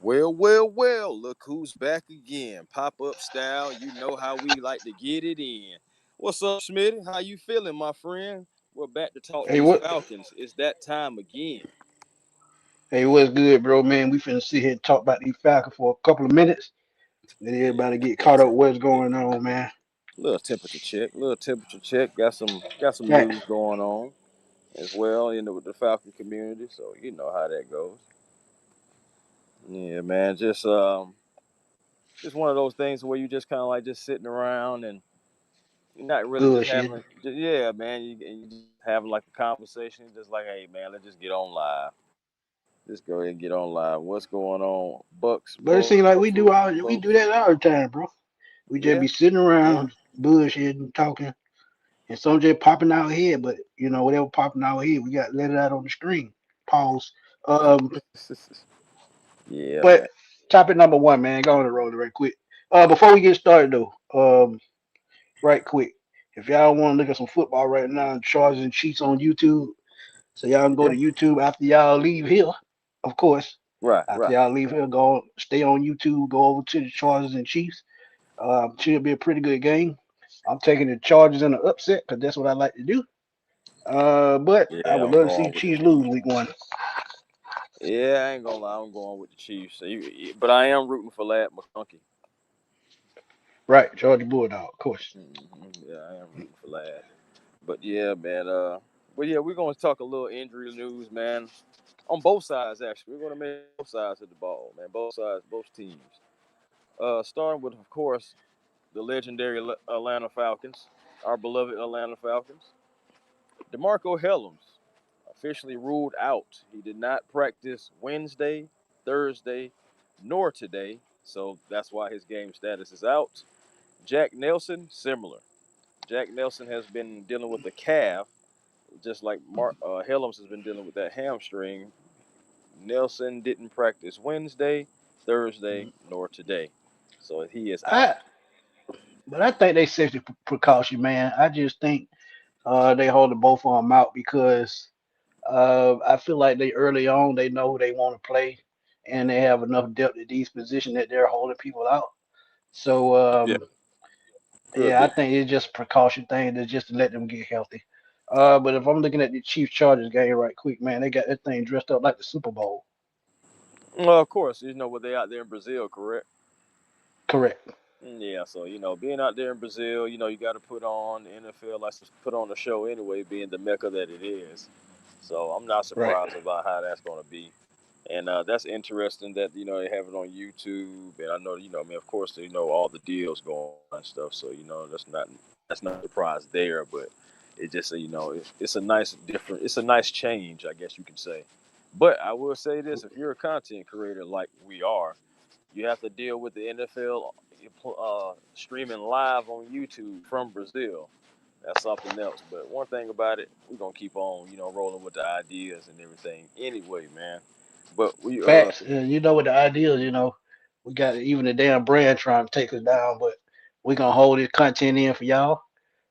Well. Look who's back again. Pop-up style. You know how we like to get it in. What's up, Smitty? How you feeling, my friend? We're back to talk Hey, these what? Falcons. It's that time again. Hey, what's good, bro? Man, we finna sit here and talk about these Falcons for a couple of minutes. Let Yeah, everybody get little caught up temperature what's check. going on, man. Little temperature check. Little temperature check. Got some Right. news going on as well, with the Falcon community. So you know how that goes. Yeah, man. Just one of those things where you just kind of like just sitting around and you're not really just Bullshit. having, yeah, man. You just having like a conversation, just like, hey, man, let's just get on live. Just go ahead and get on live. What's going on, Bucks, But it seems like we do Buffalo, all we do folks? that all the time, bro. We just Yeah, be sitting yeah. around bullshitting, talking, and some just popping out head. But whatever popping out head, we got to let it out on the screen. Pause. Um, Yeah, but man. topic number one, man. Go on the road right quick. Before we get started though, right quick. If y'all want to look at some football right now, Chargers and Chiefs on YouTube. So y'all can go Yeah, to YouTube after y'all leave here. Of course, right, after right. y'all leave here, go stay on YouTube. Go over to the Chargers and Chiefs. Should be a pretty good game. I'm taking the Chargers in an upset because that's what I like to do. But I Yeah, would I'm love to see going the with the Chiefs lose Chiefs. week one. Yeah, I ain't gonna lie, I'm going with the Chiefs. But I am rooting for Lad McConkey. Right, Georgia Bulldog, of course. Yeah, I am rooting for Lad. But yeah, man. But yeah, we're gonna talk a little injury news, man. On both sides, actually, we're gonna make both sides of the ball, man. Both sides, both teams. Starting with, of course, the legendary Atlanta Falcons, our beloved Atlanta Falcons. DeMarco Hellams officially ruled out. He did not practice Wednesday, Thursday, nor today, so that's why his game status is out. Jack Nelson, similar. Jack Nelson has been dealing with the calf, just like Hellams has been dealing with that hamstring. Nelson didn't practice Wednesday, Thursday, nor today, so he is out. I but I think they safety precaution, man. I just think they holding both of them out because I feel like they early on they know who they want to play, and they have enough depth at these positions that they're holding people out. So Yeah, could yeah, I be. think it's just a precaution thing to just to let them get healthy. But if I'm looking at the Chiefs Chargers game right quick, man, they got that thing dressed up like the Super Bowl. Well, of course, what they out there in Brazil, correct? Correct. Yeah, so being out there in Brazil, you got to put on the NFL likes to put on the show anyway, being the mecca that it is. So I'm not Right. surprised about how that's going to be, and that's interesting that they have it on YouTube, and I know I mean, of course, all the deals going on and stuff. So that's not a surprise there, but it just it's a nice different, it's a nice change, I guess you can say. But I will say this: if you're a content creator like we are, you have to deal with the NFL streaming live on YouTube from Brazil. That's something else. But one thing about it, we're gonna keep on, rolling with the ideas and everything. Anyway, man. But we Facts. You know what the idea is, we got even the damn brand trying to take us down, but we gonna hold this content in for y'all.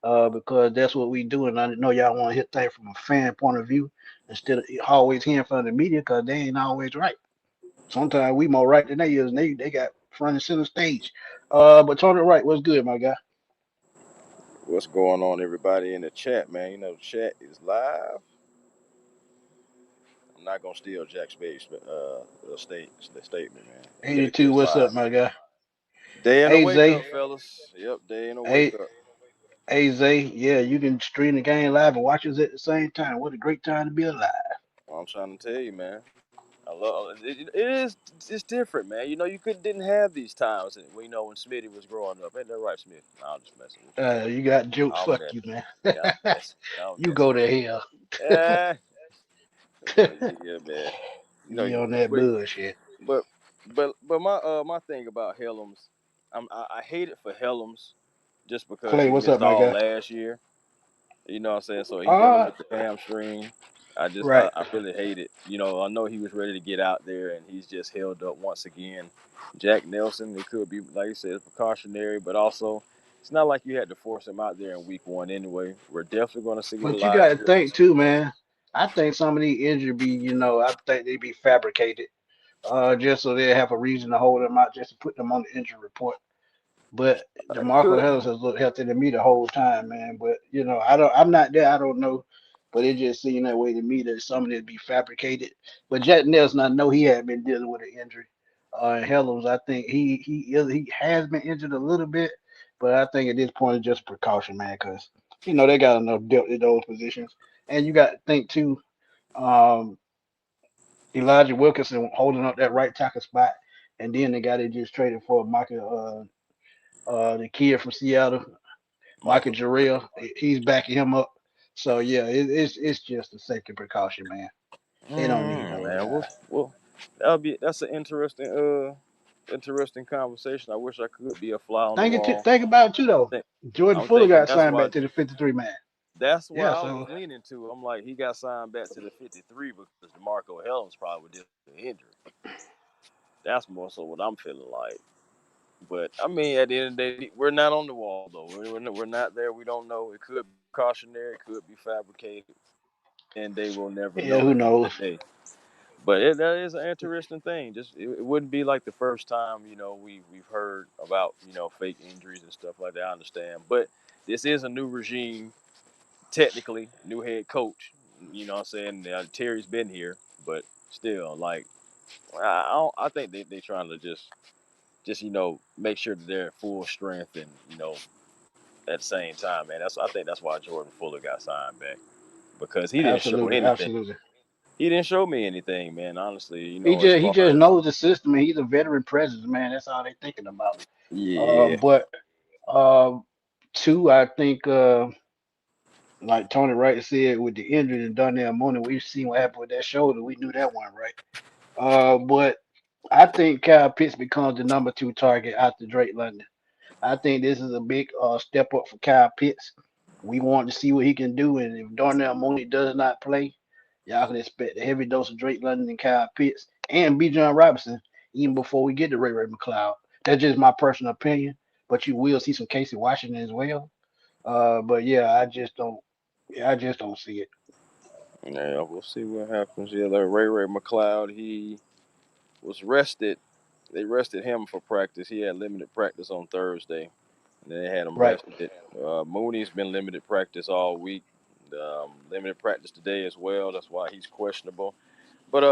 Because that's what we do, and I know y'all want to hit things from a fan point of view instead of always hearing from the media, because they ain't always right. Sometimes we more right than they is, and they got front and center stage. But Tony Wright, what's good, my guy? what's going on, everybody in the chat, man? The chat is live. I'm not gonna steal Jack Spade's statement, man. It 82, is what's up, live. my guy? Day in a Hey wake Zay, up, fellas. Yep, day in a wake hey, up. hey Zay, yeah, you can stream the game live and watch us at the same time. What a great time to be alive. Well, I'm trying to tell you, man. I love it. It is. It's different, man. Didn't have these times when when Smitty was growing up. Ain't that right, Smitty? Nah, I'm just messing with You got you. jokes, I'm fuck messing. you, man. Yeah, I'm messing. I'm You messing go with to hell. you. Eh, but yeah, man. You know, You on that but bullshit. but my thing about Helms, I hate it for Helms just because Clay, he what's up, missed my all guy? last year. You know what I'm saying? So he dealing Uh, with the hamstring. I just right. I really hate it. I know he was ready to get out there and he's just held up once again. Jack Nelson, it could be like you said, precautionary, but also it's not like you had to force him out there in week one anyway. We're definitely gonna see a But you live got to scrimmage. think too, man. I think some of these injuries be, I think they be fabricated. just so they have a reason to hold him out, just to put them on the injury report. But It DeMarco could Harris be. has looked healthy to me the whole time, man. But I'm not there. I don't know. But it just seemed that way to me that some of it be fabricated. But Jack Nelson, I know he had been dealing with an injury. And Helms, I think he has been injured a little bit, but I think at this point it's just precaution, man, because they got enough depth at those positions, and you got to think too. Um, Elijah Wilkinson holding up that right tackle spot, and then the guy they just traded for Michael, the kid from Seattle, Michael Michael. Jarrell, he's backing him up. So yeah, it's just a safety precaution, man. They don't need those Man, guys. that's an interesting conversation. I wish I could be a fly on the wall. Think about it too I though. think Jordan I'm Fuller thinking got signed back to the 53 man. that's why Yeah, I was so leaning to. I'm like, he got signed back to the 53 because DeMarco Hellams probably did an injury. That's more so what I'm feeling like. But I mean, at the end of the day, we're not on the wall though. We're not there. We don't know. It could be cautionary. It could be fabricated. And they will never yeah, know who at the end of knows? the day. But that is an interesting thing. Just it wouldn't be like the first time we've heard about fake injuries and stuff like that. I understand, but this is a new regime, technically new head coach. You know what I'm saying? Terry's been here, but still, like I think they trying to just make sure that they're at full strength and at the same time, man. I think that's why Jordan Fuller got signed back because he didn't show Absolutely, anything. absolutely. He didn't show me anything, man. Honestly, as He far just as knows the system, and he's a veteran presence, man. That's all they thinking about. yeah, But uh, two, I think, like Tony Wright said, with the injury and Darnell Mooney, we've seen what happened with that shoulder. We knew that one, right? But I think Kyle Pitts becomes the number two target after Drake London. I think this is a big step up for Kyle Pitts. We want to see what he can do, and if Darnell Mooney does not play, y'all can expect a heavy dose of Drake London and Kyle Pitts and B. John Robinson even before we get to Ray McLeod. That's just my personal opinion, but you will see some Casey Washington as well. But yeah, I just don't see it. yeah, we'll see what happens. Yeah, like Ray McLeod, he was rested. They rested him for practice. He had limited practice on Thursday, and then they had him Right. rested. Mooney's been limited practice all week. Limited practice today as well. That's why he's questionable. But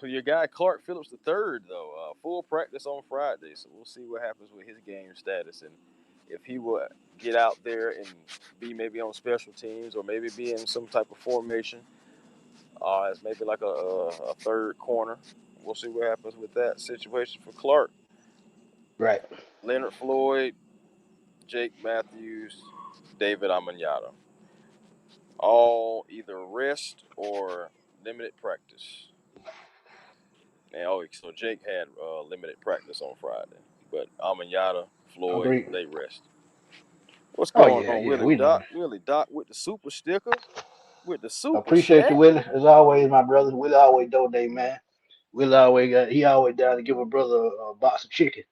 for your guy Clark Phillips the third though, full practice on Friday, so we'll see what happens with his game status and if he will get out there and be maybe on special teams or maybe be in some type of formation as maybe like a third corner. We'll see what happens with that situation for Clark. Right. Leonard Floyd, Jake Matthews, David Amanyata, all either rest or limited practice. And so Jake had limited practice on Friday, but Amanyata, Floyd, Agreed. they rest. What's Oh going yeah, on, yeah, Willie we know. Doc? Willie Doc with the super sticker, with the super Appreciate you, chat. Willie. As always, my brother. Willie always donate, man. Willie always he always down to give a brother a box of chicken.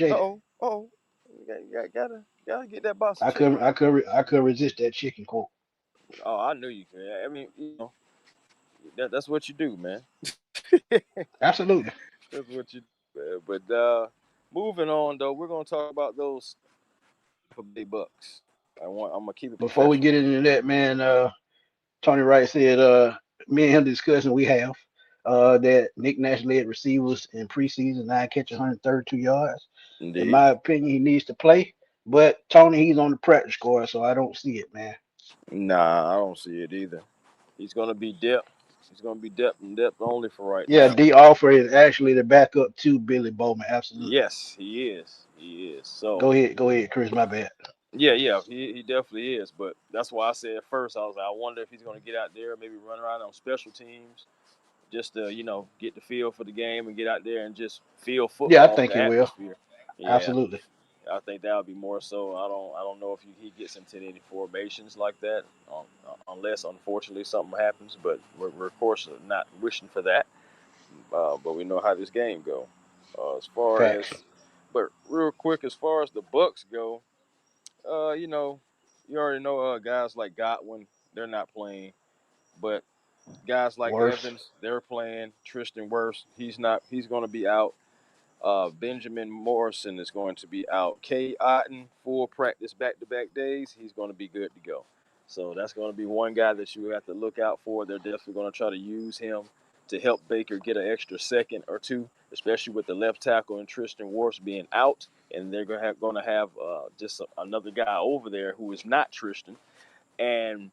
Uh Appreciate it. oh, oh, gotta get that box of chicken. I couldn't resist that chicken quote. Oh, I knew you could. I mean, that's what you do, man. Absolutely. That's what you do, man. But moving on though, we're gonna talk about those Tampa Bay Bucks. I'm gonna keep it Before we get professional. into that, man, Tony Wright said, me and him discussing we have that Nick Nash led receivers in preseason, 9 catches, 132 yards. In Indeed. my opinion, he needs to play. But Tony, he's on the practice squad, so I don't see it, man. Nah, I don't see it either. He's gonna be depth. He's gonna be depth and depth only for right Yeah, now. D Offer is actually the backup to Billy Bowman. Absolutely. Yes, he is. He is. So Go ahead, Chris. My bad. yeah, he definitely is. But that's why I said at first I was like, I wonder if he's gonna get out there, maybe run around on special teams, just to get the feel for the game and get out there and just feel Yeah, I football, think the he will. atmosphere. Yeah, Absolutely. I think that would be more so. I don't know if he gets into any formations like that, unless unfortunately something happens. But we're of course not wishing for that. But we know how this game go. As far Facts. as, but real quick, as far as the Bucks go, you already know guys like Godwin, they're not playing. But Guys like Worse. Evans, they're playing. Tristan Wirfs, he's not. He's going to be out. Benjamin Morrison is going to be out. K. Otten, full practice back-to-back days. He's going to be good to go. So that's going to be one guy that you have to look out for. They're definitely going to try to use him to help Baker get an extra second or two, especially with the left tackle and Tristan Wirfs being out. And they're going to have just another guy over there who is not Tristan. And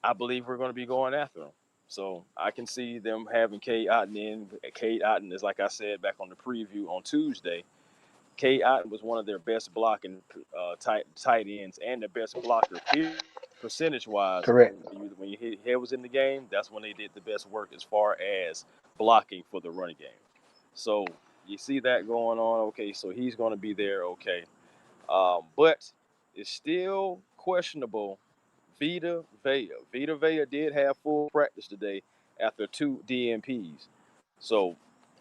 I believe we're going to be going after him. So I can see them having Cade Otton in. Cade Otton is, like I said back on the preview on Tuesday, Cade Otton was one of their best blocking tight ends and the best blocker, period. Percentage wise, Correct. when you hit head was in the game, that's when they did the best work as far as blocking for the running game. So you see that going on. Okay, so he's going to be there. Okay, but it's still questionable. Vita Vea did have full practice today after 2 DNPs. So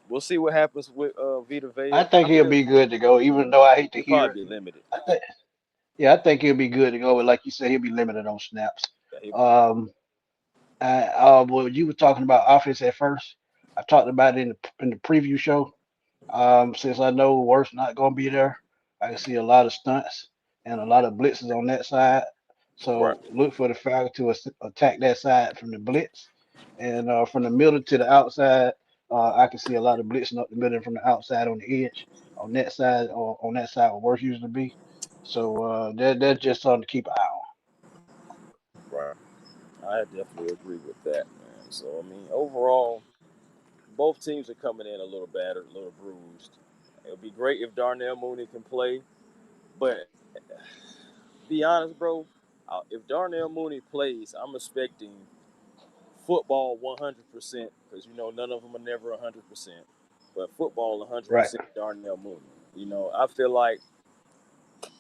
we'll see what happens with Vita I Vea. think I he'll feel be good to go, even though I hate to he'll hear probably it. be limited. I think, yeah, I think he'll be good to go, but like you said, he'll be limited on snaps. Yeah, he'll be Um, well, you were talking about offense at first. I talked about it in the preview show. Since I know Worth's not going to be there, I can see a lot of stunts and a lot of blitzes on that side. right. So look for the Falcons to attack that side from the blitz, and from the middle to the outside, I can see a lot of blitzing up the middle and from the outside on the edge on that side or on that side where Worth used to be. So that's just something to keep an eye on. Right. I definitely agree with that, man. So I mean, overall, both teams are coming in a little battered, a little bruised. It would be great if Darnell Mooney can play, but be honest, bro. If Darnell Mooney plays, I'm expecting football 100% because none of them are never 100%. But football Right. 100% Darnell Mooney. I feel like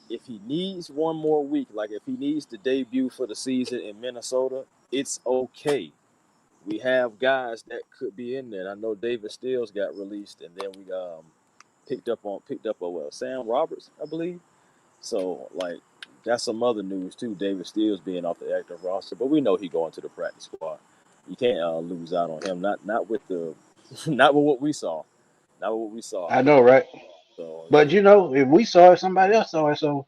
if he needs one more week, like if he needs to debut for the season in Minnesota, it's okay. We have guys that could be in there. I know David Stills got released, and then we picked up Sam Roberts, I believe. So like that's some other news too. David Stills being off the active roster, but we know he going to the practice squad. You can't lose out on him. Not with the not with what we saw. Not with what we saw I out of him. know, right? So it's But just if we saw it, somebody else saw it. So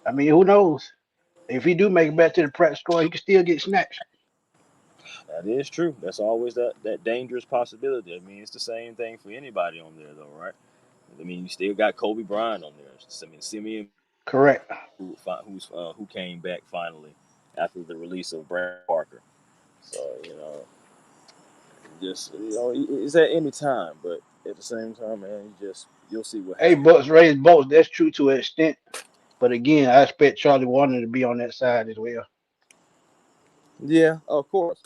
I mean, who knows? If he do make it back to the practice squad, he can still get snatched. that is true. That's always that dangerous possibility. I mean, it's the same thing for anybody on there, though, right? I mean, you still got Kobe Bryant on there. I mean, Simeon, Correct. who came back finally after the release of Brandon Parker. So just it's at any time, but at the same time, man, you'll see what Hey, happens. Bucks raise boats. That's true to an extent. But again, I expect Charlie Warner to be on that side as well. Yeah, of course,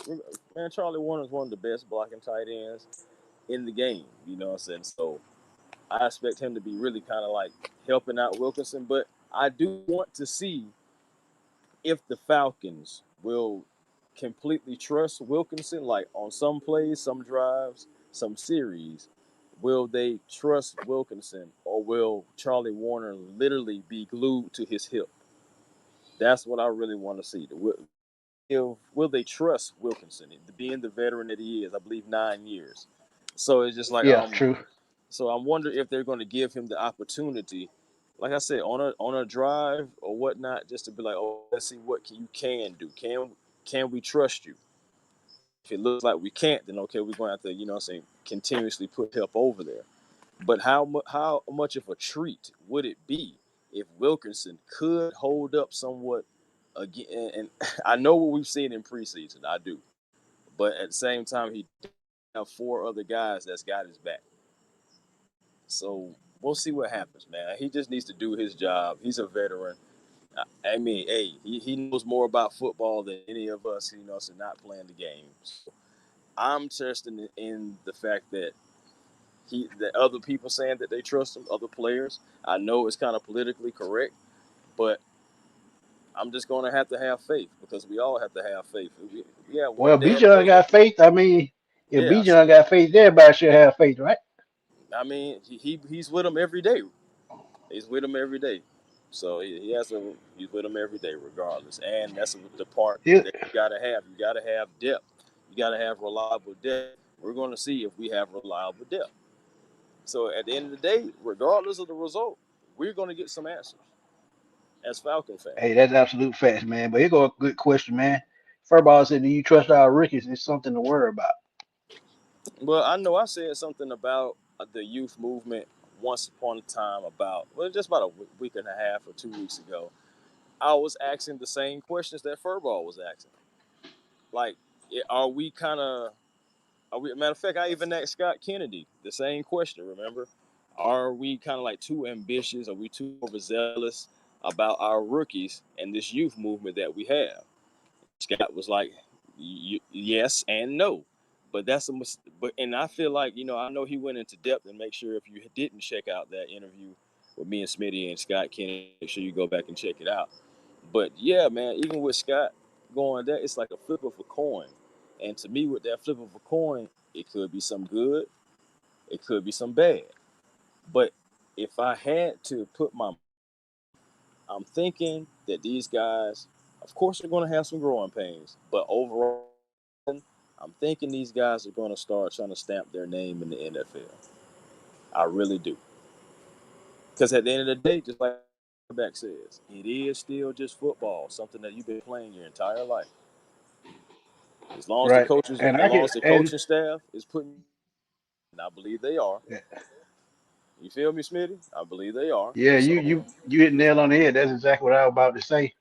man. Charlie Warner is one of the best blocking tight ends in the game. You know what I'm saying? So I expect him to be really kind of like helping out Wilkinson, but I do want to see if the Falcons will completely trust Wilkinson, like on some plays, some drives, some series, will they trust Wilkinson or will Charlie Warner literally be glued to his hip? That's what I really want to see. Will they trust Wilkinson, being the veteran that he is? I believe 9 years. So it's just like Yeah, true. so I'm wondering if they're going to give him the opportunity, like I said, on a drive or whatnot, just to be like, oh, let's see what you can do. Can we trust you? If it looks like we can't, then okay, we're going to have to, continuously put help over there. But how much of a treat would it be if Wilkinson could hold up somewhat again? And I know what we've seen in preseason, I do, but at the same time, he have four other guys that's got his back. So we'll see what happens, man. He just needs to do his job. He's a veteran. I mean, hey, he knows more about football than any of us, so not playing the game. So I'm trusting in the fact that other people saying that they trust him, other players. I know it's kind of politically correct, but I'm just going to have faith because we all have to have faith. We have one Well, damn Bijan way. got faith. I mean, if Yeah, I Bijan see. got faith, everybody should have faith, right? I mean, he's with them every day. He's with him every day. So he's with him every day, regardless. And that's the part It, that you gotta have. You gotta have depth. You got to have reliable depth. We're going to see if we have reliable depth. So at the end of the day, regardless of the result, we're going to get some answers as Falcon Hey, fans. that's absolute facts, man. But here go a good question, man. Furball said, "Do you trust our rookies?" It's something to worry about. Well, I know I said something about the youth movement once upon a time about, well, just about a week and a half or 2 weeks ago. I was asking the same questions that Furball was asking. Like, are we kind of, are we, matter of fact, I even asked Scott Kennedy the same question, remember? Are we kind of like too ambitious? Are we too overzealous about our rookies and this youth movement that we have? Scott was like, yes and no. But that's a but and I feel like, I know he went into depth, and make sure if you didn't check out that interview with me and Smitty and Scott Kennedy, make sure you go back and check it out. But yeah, man, even with Scott going there, it's like a flip of a coin. And to me, with that flip of a coin, it could be some good, it could be some bad. But if I had to put my, I'm thinking that these guys, of course, they're going to have some growing pains, but overall, I'm thinking these guys are going to start trying to stamp their name in the NFL. I really do. Because at the end of the day, just like the back says, it is still just football, something that you've been playing your entire life. As long as the Right. coaches, And as I long can as the and coaching staff is putting, and I believe they are. You feel me, Smitty? I believe they are. yeah, you So, you you hit the nail on the head. That's exactly what I was about to say.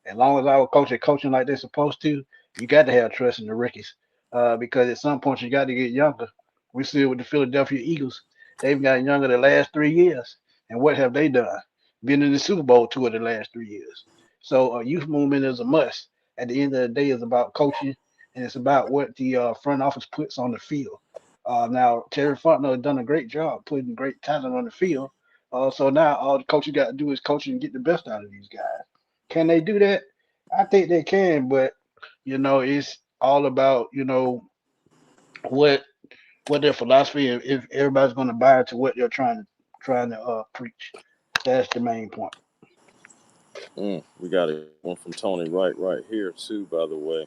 As long as our coach is coaching like they're supposed to, you got to have trust in the rookies. Because at some point you got to get younger. We see it with the Philadelphia Eagles. They've gotten younger the last 3 years. And what have they done? Been in the Super Bowl 2 of the last 3 years. So youth movement is a must. At the end of the day, it's about coaching and it's about what the front office puts on the field. Now, Terry Fontenot has done a great job putting great talent on the field. So now all the coaches got to do is coach and get the best out of these guys. Can they do that? I think they can, but it's all about what what their philosophy and if everybody's going to buy into what they're trying to preach. That's the main point. we got a one from Tony right here too. By the way,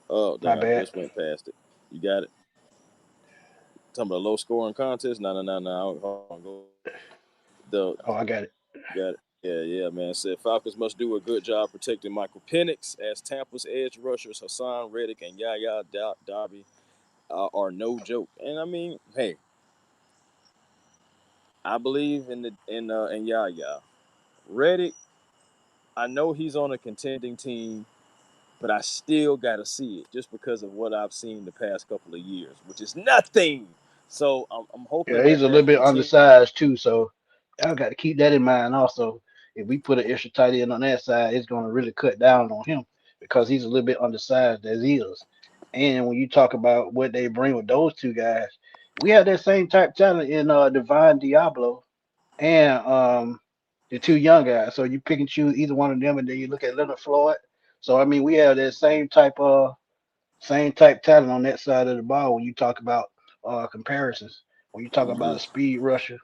oh My dang, I bad. just went past it. You got it. Talking about a low scoring contest? No, no, no, no. Hold on, go. The Oh, I got it. got it. Yeah, yeah, man. Said Falcons must do a good job protecting Michael Penix as Tampa's edge rushers Hassan Reddick and Yaya Darby are no joke. And I mean, hey, I believe in Yaya Reddick. I know he's on a contending team, but I still got to see it just because of what I've seen the past couple of years, which is nothing. So I'm hoping Yeah, he's that a little that bit continues. undersized too, so I got to keep that in mind also. If we put an extra tight end on that side, it's going to really cut down on him because he's a little bit undersized as he is. And when you talk about what they bring with those two guys, we have that same type talent in Divine Diablo and the two young guys. So you pick and choose either one of them, and then you look at Leonard Floyd. So I mean, we have that same type talent on that side of the ball when you talk about comparisons. When you talk about a Mhm. speed rusher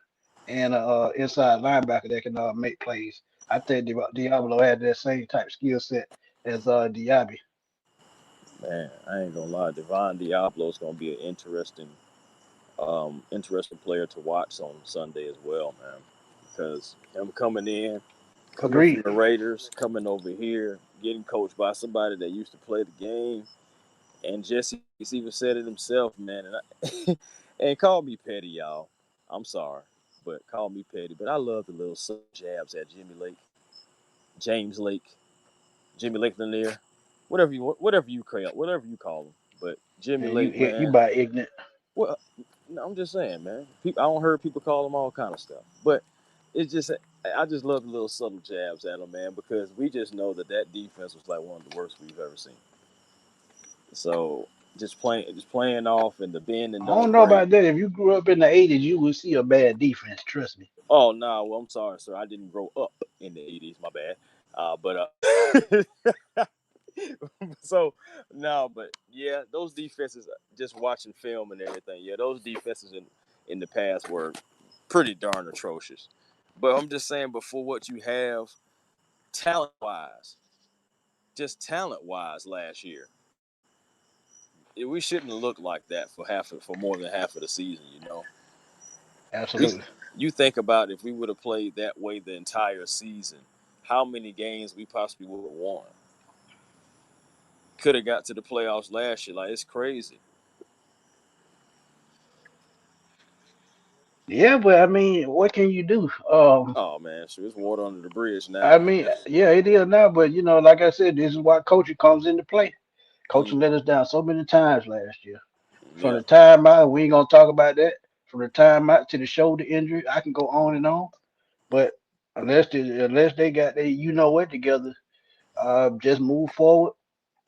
and a inside linebacker that can make plays, I think Diablo had that same type skill set as Diaby. Man, I ain't gonna lie, Devon Diablo is gonna be an interesting player to watch on Sunday as well, man. Because him coming from Agreed. the Raiders, coming over here, getting coached by somebody that used to play the game, and Jesse's even said it himself, man. And call me petty, y'all. I'm sorry, but call me petty. But I love the little jabs at James Lake, Jimmy Lake Lanier, whatever you call him. But Jimmy And you Lake, you man. by ignorant. Well, no, I'm just saying, man. I don't heard people call him all kind of stuff, but it's just I just love the little subtle jabs at him, man, because we just know that defense was like one of the worst we've ever seen. So just playing off and the bend and I don't don't know break. about that. If you grew up in the '80s, you would see a bad defense. Trust me. Oh no, well I'm sorry, sir. I didn't grow up in the '80s. My bad. But so no, but yeah, those defenses. Just watching film and everything. Yeah, those defenses in the past were pretty darn atrocious. But I'm just saying, before what you have talent wise, just talent wise last year, we shouldn't look like that for more than half of the season. You Absolutely. you think about if we would have played that way the entire season, how many games we possibly would have won. Could have got to the playoffs last year. Like it's crazy. Yeah, but I mean, what can you do? Oh man, so it's water under the bridge I now, mean, man. yeah, it is now, but like I said, this is why coaching comes into play. Mm, Coaching let us down so many times last year. From yeah, the time out, we ain't gonna talk about that. From the time out to the shoulder injury, I can go on and on. But unless they got their what together, just move forward,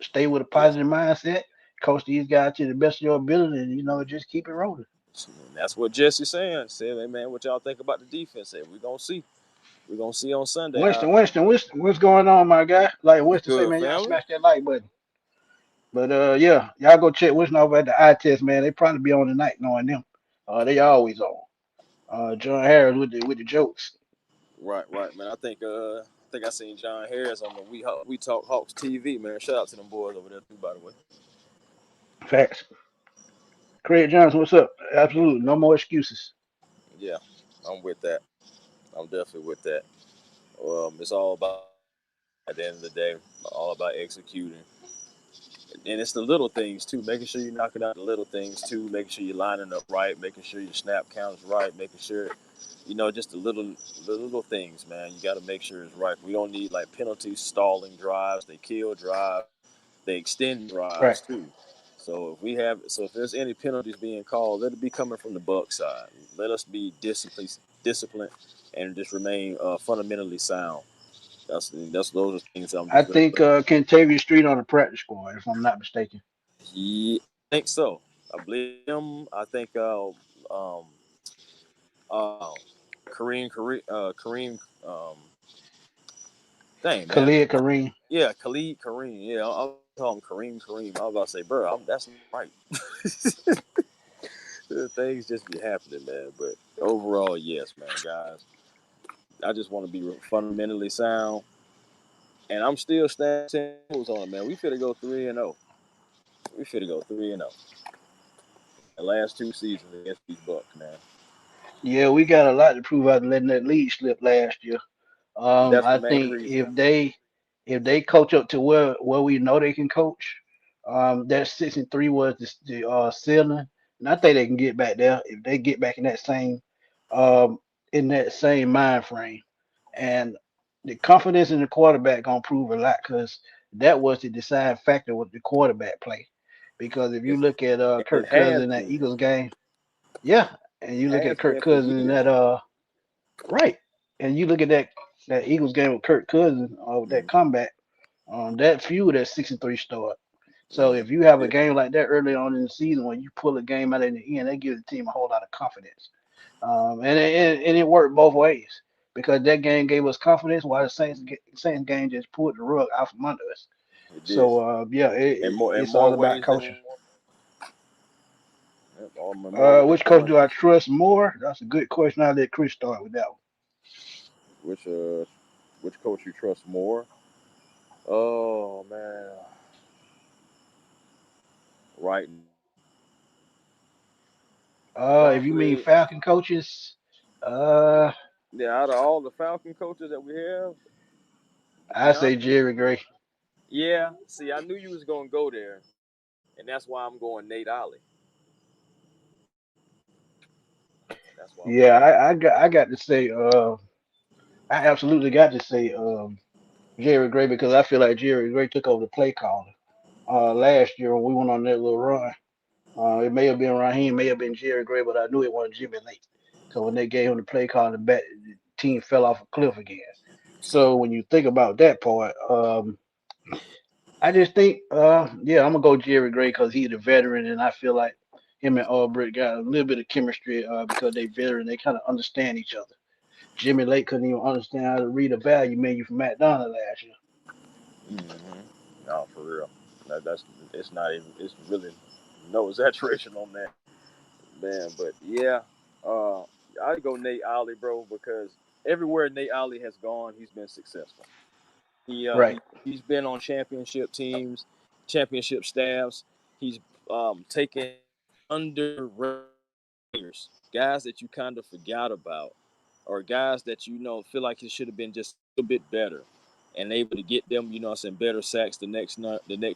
stay with a yeah. positive mindset, coach these guys to the best of your ability, and just keep it rolling. And that's what Jesse's saying. Said, hey man, what y'all think about the defense? Said we gonna see. We're gonna see on Sunday how Winston, what's going on, my guy? Like what's Winston say, good, man, y'all family. smash that like button. But yeah, y'all go check Winston over at the eye test, man. They probably be on tonight, knowing them. They always on. John Harris with the jokes. Right, man. I think I seen John Harris on the We Talk Hawks TV, man. Shout out to them boys over there too, by the way. Facts. Craig Johnson, what's up? Absolutely, no more excuses. Yeah, I'm with that. I'm definitely with that. It's all about at the end of the day, all about executing, and it's the little things too. Making sure you're knocking out the little things too. Making sure you're lining up right. Making sure your snap count is right. Making sure, just the little things, man. You got to make sure it's right. We don't need like penalties, stalling drives. They kill drives. They extend Right. drives too. So if there's any penalties being called, let it be coming from the Buck side. Let us be disciplined, and just remain fundamentally sound. That's those are things I'm I just really think looking. Kentavious Street on the practice squad, if I'm not mistaken. Yeah, I think so. I believe him. I think um uh Kareem dang man. Khalid Kareem. Yeah, Khalid Kareem. Yeah, I'll call him Kareem. I was about to say, bro, that's not right. Things just be happening, man. But overall, yes, man, guys. I just want to be fundamentally sound, and I'm still standing 10 toes on it, man. We finna go 3-0. We finna go 3-0. The last two seasons against these Bucks, man. Yeah, we got a lot to prove after letting that lead slip last year. That's the I main think reason. if they coach up to where we know they can coach, that 6-3 was the ceiling, and I think they can get back there if they get back um in that same mind frame. And the confidence in the quarterback gonna prove a lot because that was the deciding factor with the quarterback play. Because if you It's, look at it Kirk Cousins has in that been. Eagles game, yeah, and you look Has at Kirk been for Cousins in years. that right, and you look at that Eagles game with Kirk Cousins with that Mm, comeback, that feud that 6-3 start. So mm, if you have a yeah, game like that early on in the season when you pull a game out in the end, that gives the team a whole lot of confidence. And it worked both ways because that game gave us confidence while the Saints game just pulled the rug out from under us. it did. So yeah, In it's more all about ways than coaching. one. Or in more ways Which than coach one. do I trust more? That's a good question. I'll let Chris start with that one. Which uh, which coach you trust more? Oh man, right. If you mean Probably, Falcon coaches, uh, yeah. Out of all the Falcon coaches that we have, to I be say honest, Jerry Gray. yeah. See, I knew you was gonna go there, and that's why I'm going Nate Ollie. That's why I'm Yeah, going. I got to say, I absolutely got to say, Jerry Gray because I feel like Jerry Gray took over the play calling. Last year when we went on that little run, it may have been Raheem, may have been Jerry Gray, but I knew it wasn't Jimmy Lake. So when they gave him the play calling, the team fell off a cliff again. So when you think about that part, I just think, yeah, I'm gonna go Jerry Gray because he's a veteran, and I feel like him and Albrecht got a little bit of chemistry because they veteran. They kind of understand each other. Jimmy Lake couldn't even understand how to read a value menu from McDonald's last year. No, for real. That's it's not even. It's really no exaggeration on that, man. But yeah, uh, I go Nate Ollie, bro, because everywhere Nate Ollie has gone, he's been successful. Right. He's been on championship teams, championship staffs. He's taking underrated players, guys that you kind of forgot about, or guys that feel like it should have been just a little bit better, and able to get them, some better sacks the next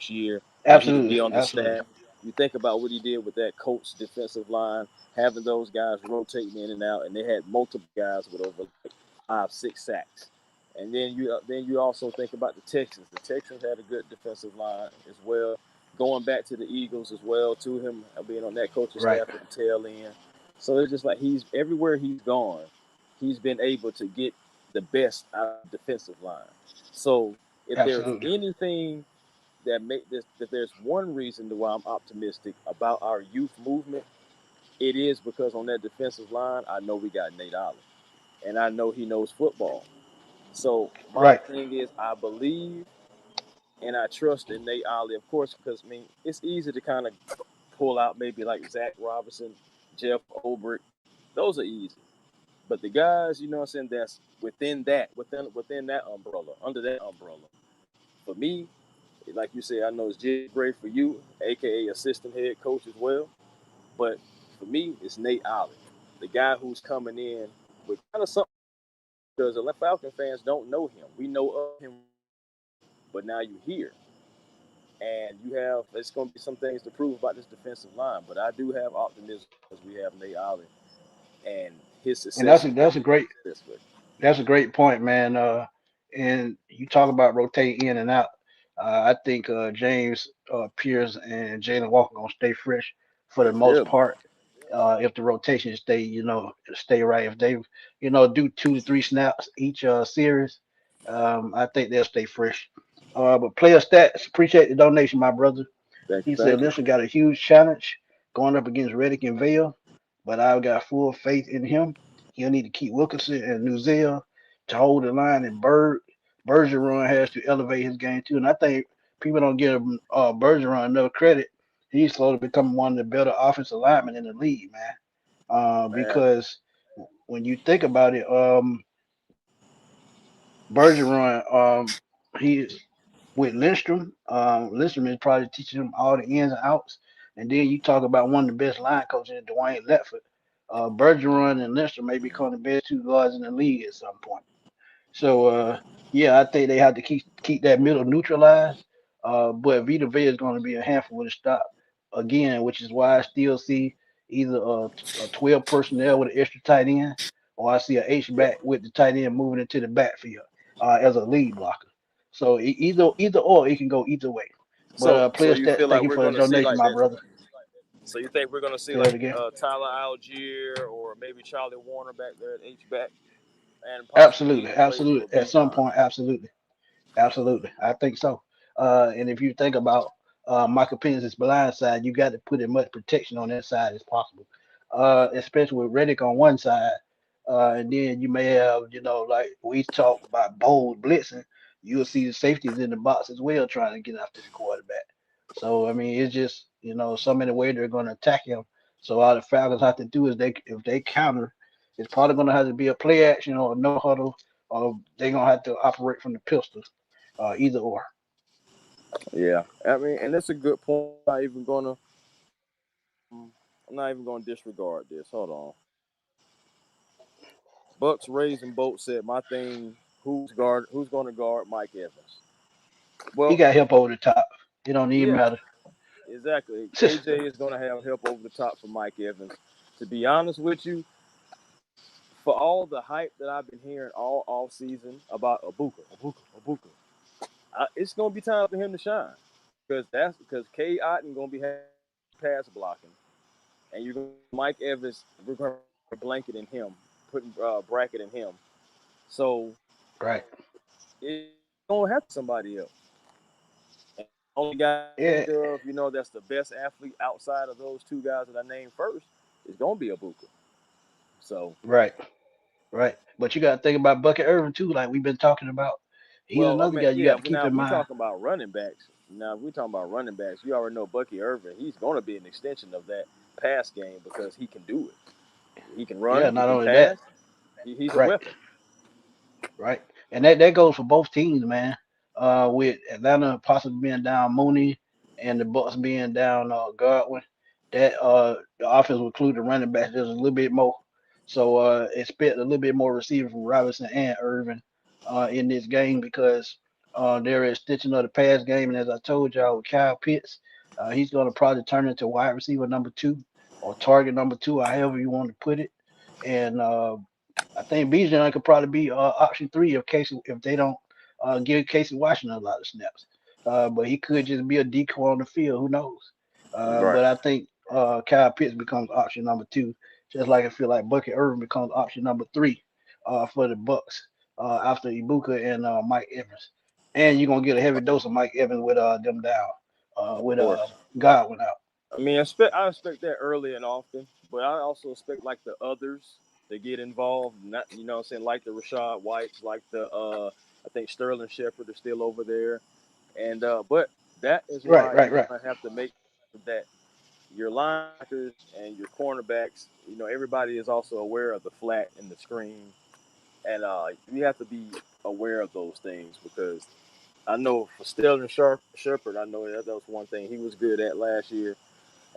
year when he'll Absolutely, be on the absolutely. staff. You think about what he did with that Colts defensive line, having those guys rotating in and out, and they had multiple guys with over like 5, 6 sacks. And then you also think about the Texans. The Texans had a good defensive line as well. Going back to the Eagles as well, to him being on that coaching Right, staff at the tail end. So it's just like he's everywhere he's gone, he's been able to get the best out of the defensive line. So if there's absolutely. anything that make this, that there's one reason to why I'm optimistic about our youth movement, it is because on that defensive line, I know we got Nate Ollie, and I know he knows football. So my Right, thing is, I believe and I trust in Nate Ollie, of course, because I mean it's easy to kind of pull out maybe like Zach Robinson, Jeff Ulbrich. Those are easy. But the guys, what I'm saying, that's within that umbrella, under that umbrella. For me, like you say, I know it's just great for you, aka assistant head coach as well. But for me, it's Nate Ollie, the guy who's coming in with kind of something because the Falcon fans don't know him. We know of him, but now you hear, and you have. It's going to be some things to prove about this defensive line, but I do have optimism because we have Nate Ollie and his and success is going to be this way. that's a great point, man. And you talk about rotating in and out. I think James Pierce and Jalen Walker gonna stay fresh for the They most should be. part. If the rotation stay right, if they do 2 to 3 snaps each series, I think they'll stay fresh. But player stats, appreciate the donation, my brother. Thank you, He said, thank you. "Listen, got a huge challenge going up against Reddick and Vale, but I've got full faith in him. He'll need to keep Wilkinson and Nuzell to hold the line, and Bergeron has to elevate his game too. And I think people don't give Bergeron enough credit. He's slowly becoming one of the better offensive linemen in the league, man. Man, Because when you think about it, Bergeron, he with Lindstrom. Lindstrom is probably teaching him all the ins and outs. And then you talk about one of the best line coaches, Dwayne Letford. Bergeron and Lindstrom may become the best two guards in the league at some point. So yeah, I think they have to keep that middle neutralized. But Vita Vea is going to be a handful to stop again, which is why I still see either a 12 personnel with an extra tight end, or I see a H yep. back with the tight end moving into the backfield as a lead blocker. So either or, it can go either way. But So player you stats, feel thank like you we're for the gonna see donation, like my that? brother. So you think we're gonna see Say that like again. Tyler Algier or maybe Charlie Warner back there at H back, and possibly Absolutely, even play for absolutely. At some Bijan? point, absolutely. Absolutely, I think so. And if you think about Michael Penix's blind side, you got to put as much protection on that side as possible, especially with Reddick on one side. And then you may have, like we talk about bold blitzing, you'll see the safeties in the box as well trying to get after the quarterback. So, I mean, it's just, so many ways they're going to attack him. So, all the Falcons have to do is if they counter, it's probably going to have to be a play action or a no huddle, or they're going to have to operate from the pistol, either or. Yeah, I mean, and that's a good point. I'm not even gonna disregard this. Hold on. Bucks raising boat said my thing. Who's gonna guard Mike Evans? He Well, got help over the top. It don't even yeah, matter. exactly. AJ is gonna have help over the top for Mike Evans. To be honest with you, for all the hype that I've been hearing all off season about Abuka, it's gonna be time for him to shine because K. Otten gonna be having pass blocking, and you're gonna Mike Evans. We're gonna put a blanket in him, putting bracket in him. So Right. it's gonna have to be somebody else. And the only guy I Yeah. think of, that's the best athlete outside of those two guys that I named first is gonna be Abuka. So, Right. Right. But you got to think about Bucket Irvin too, like we've been talking about. He's well, I another mean, guy you yeah. got to Well, keep now if in we mind. talking about running backs, you already know Bucky Irvin. He's gonna be an extension of that pass game because he can do it. He can Yeah. run. He Not can only that. pass. He's a Right. weapon. Right. And that goes for both teams, man. With Atlanta possibly being down Mooney and the Bucks being down Godwin, that the offense will include the running backs just a little bit more. So expect a little bit more receiving from Robinson and Irvin in this game because they're extension of the pass game. And as I told y'all with Kyle Pitts, he's going to probably turn into wide receiver number two or target number two, or however you want to put it. And I think Bijan could probably be option three if they don't give Casey Washington a lot of snaps. But he could just be a decoy on the field. Who knows? Right. But I think Kyle Pitts becomes option number two, just like I feel like Bucky Irvin becomes option number three for the Bucks after Ibuka and Mike Evans. And you're gonna get a heavy dose of Mike Evans with them down, Of with course. Godwin out. I mean, I expect that early and often, but I also expect like the others to get involved. Not what I'm saying, like the Rashad Whites, like the I think Sterling Shepard is still over there, and but that is Right, why right, you're right. gonna have to make sure that your linebackers and your cornerbacks, everybody is also aware of the flat and the screen, and you have to be aware of those things because I know for Sterling Shepard, I know that was one thing he was good at last year,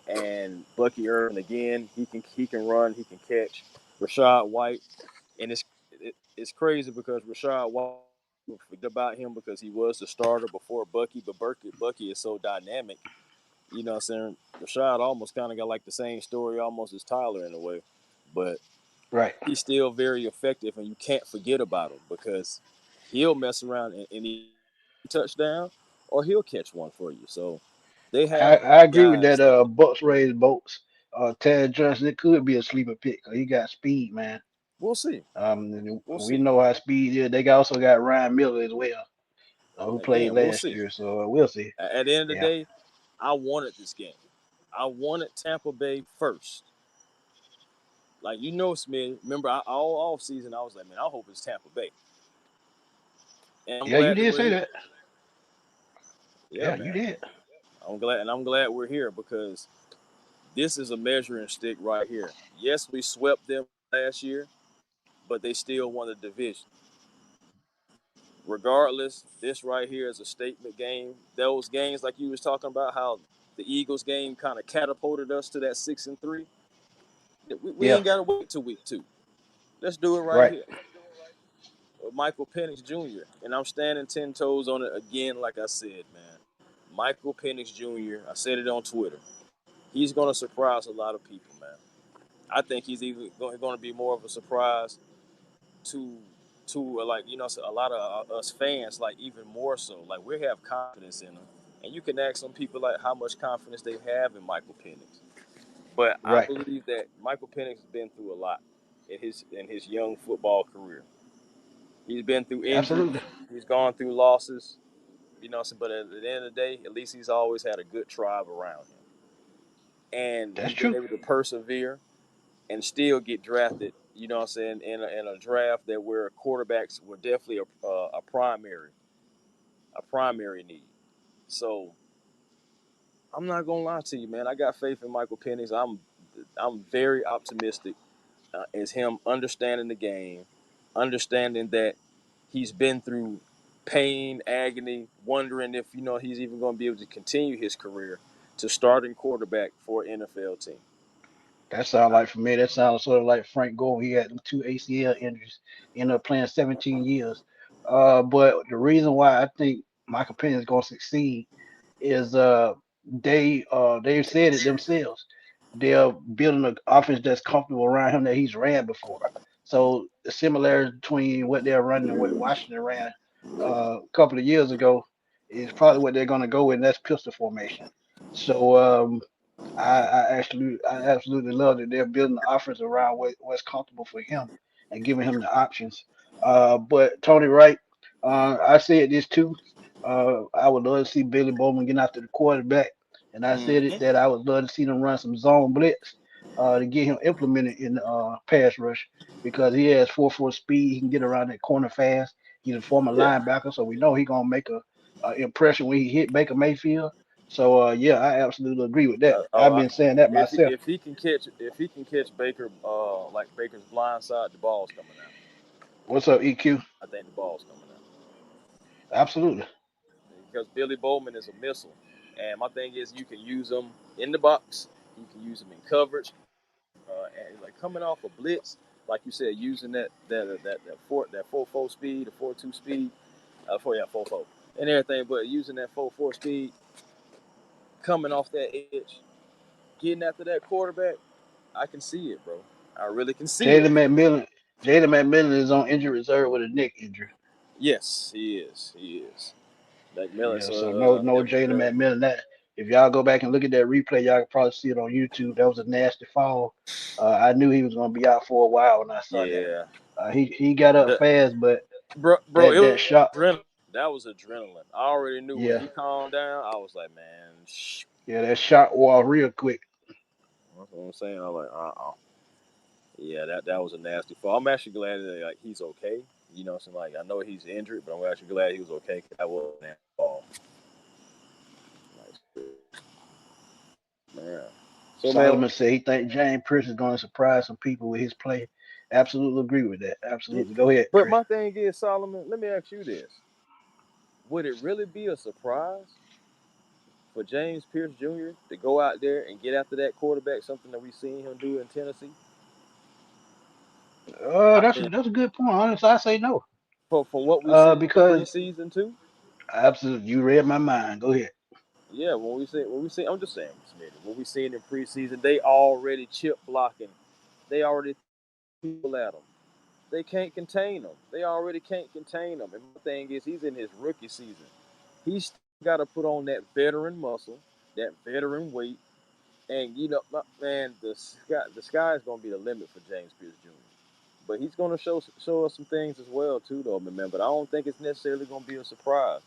and Bucky Irvin again, he can run, he can catch. Rashad White, and it's crazy because Rashad White, we forget about him because he was the starter before Bucky, but Bucky is so dynamic. What I'm saying? Rashad almost kind of got like the same story almost as Tyler in a way, but Right. he's still very effective, and you can't forget about him because he'll mess around and he touchdown or he'll catch one for you. So they have I agree with guys that. like Bucks raised boats. Tad Johnson, it could be a sleeper pick 'cause he got speed, man. we'll see. And We'll we see. know how speed is. They also got Ryan Miller as well, who played Again, we'll last see. year. So we'll see. At the end of the Yeah, day, I wanted this game. I wanted Tampa Bay first. Like Smith. Remember, all off season, I was like, man, I hope it's Tampa Bay, and I'm yeah, you glad that did we're say here. that. Yeah, Yeah, you man, did. I'm glad we're here because this is a measuring stick right here. Yes, we swept them last year, but they still won the division. Regardless, this right here is a statement game. Those games, like you was talking about, how the Eagles game kind of catapulted us to that 6-3. We Yeah, ain't got to wait till week 2. Let's do it right right. here with Michael Penix Jr. And I'm standing 10 toes on it again, like I said, man. Michael Penix Jr. I said it on Twitter. He's going to surprise a lot of people, man. I think he's even going to be more of a surprise to like a lot of us fans, like even more so. Like we have confidence in him, and you can ask some people like how much confidence they have in Michael Penix. But I Right. believe that Michael Penix has been through a lot in his young football career. He's been through injuries. Absolutely. He's gone through losses. But at the end of the day, at least he's always had a good tribe around him, and That's he's been true. able to persevere and still get drafted. In a draft that where quarterbacks were definitely a primary need. So I'm not gonna lie to you, man. I got faith in Michael Penix. I'm very optimistic as him understanding the game, understanding that he's been through pain, agony, wondering if he's even going to be able to continue his career to starting quarterback for an NFL team. That sounds like for me. That sounds sort of like Frank Gore. He had them two ACL injuries. Ended up playing 17 years. But the reason why I think Michael Penix is going to succeed is they've said it themselves. They're building an offense that's comfortable around him that he's ran before. So the similarities between what they're running and what Washington ran a couple of years ago is probably what they're going to go with, and that's pistol formation. So I absolutely love that they're building the offense around what's comfortable for him and giving him the options. But Tony Wright, I said this too. I would love to see Billy Bowman get after the quarterback, and I said it Mm-hmm. that I would love to see them run some zone blitz to get him implemented in the pass rush because he has 4-4 speed. He can get around that corner fast. He's a former Yeah. linebacker, so we know he's gonna make a impression when he hit Baker Mayfield. So yeah, I absolutely agree with that. I've been saying that If myself. if he can catch Baker like Baker's blind side, the ball's coming out. What's up, EQ? I think the ball's coming out Absolutely. because Billy Bowman is a missile. And my thing is, you can use them in the box. You can use them in coverage, and like coming off a blitz, like you said, using that 4.4 speed, the 4.2 speed, 4.4, and everything. But using that 4.4 speed, coming off that edge, getting after that quarterback, I can see it, bro. I really can see it. Jalen McMillan, Jalen McMillan is on injury reserve with a neck injury. Yes, he is. He is. McMillan. Yeah, so no Jalen Yeah, McMillan. That if y'all go back and look at that replay, y'all can probably see it on YouTube. That was a nasty foul. I knew he was gonna be out for a while when I saw that. yeah. He got up The, fast, but bro, that it was that shot, adrenaline. That was adrenaline. I already knew when yeah, he calmed down. I was like, man, shh. yeah, that shot wall real quick. That's what I'm saying. I was like, yeah, that was a nasty fall. I'm actually glad that like he's okay. You know, so like I know he's injured, but I'm actually glad he was okay. 'Cause that was a nasty fall. Like, man. So man, Solomon said he think James Pierce is going to surprise some people with his play. Absolutely agree with that. yeah, Absolutely. Go ahead, but Chris. my thing is, Solomon. Let me ask you this: would it really be a surprise for James Pierce Jr. to go out there and get after that quarterback? Something that we've seen him do in Tennessee. I That's a mean, that's a good point. Honestly, I say no. for what we see in Because preseason too. absolutely, you read my mind. Go ahead. Yeah, when we see, I'm just saying, what we seen in preseason, they already chip blocking. They already people at him. They can't contain him. They already can't contain him. And my thing is, he's in his rookie season. He's got to put on that veteran muscle, that veteran weight, and man, the sky is gonna be the limit for James Pierce Jr. But he's gonna show us some things as well too, though, man. But I don't think it's necessarily gonna be a surprise.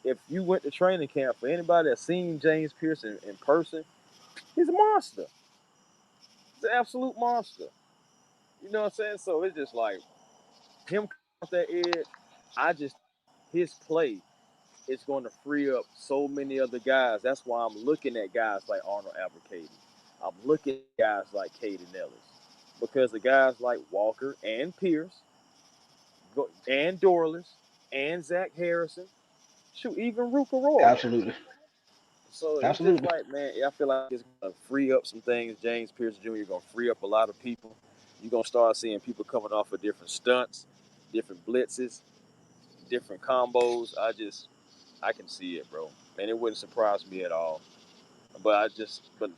If you went to training camp, for anybody that's seen James Pierce in person, he's a monster. He's an absolute monster. You know what I'm saying? So it's just like him off that edge. I just his play is going to free up so many other guys. That's why I'm looking at guys like Arnold Abracady. I'm looking at guys like Caden Ellis because the guys like Walker and Pierce and Dorless and Zach Harrison, shoot, even Ruka Royal. Absolutely. So it's just Absolutely. like, man, I feel like it's gonna free up some things. James Pierce Jr. gonna free up a lot of people. You're gonna start seeing people coming off of different stunts, different blitzes, different combos. I can see it, bro. And it wouldn't surprise me at all. But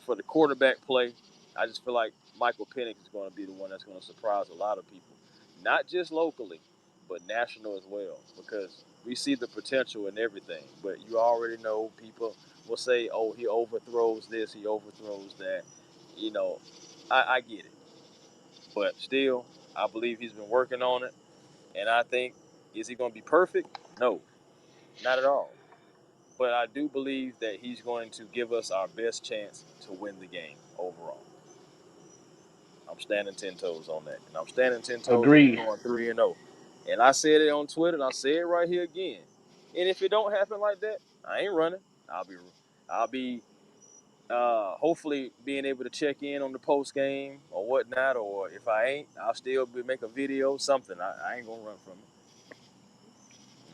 for the quarterback play, I just feel like Michael Penix is going to be the one that's going to surprise a lot of people, not just locally, but national as well, because we see the potential in everything. But you already know people will say, "Oh, he overthrows this, he overthrows that." You know, I get it, but still, I believe he's been working on it, and I think is he going to be perfect? No, not at all. But I do believe that he's going to give us our best chance to win the game overall. I'm standing 10 toes on that, and I'm standing 10 toes on Agreed. going 3-0. And I said it on Twitter, and I say it right here again. And if it don't happen like that, I ain't running. I'll be hopefully being able to check in on the post game or whatnot. Or if I ain't, I'll still make a video, something. I ain't gonna run from it.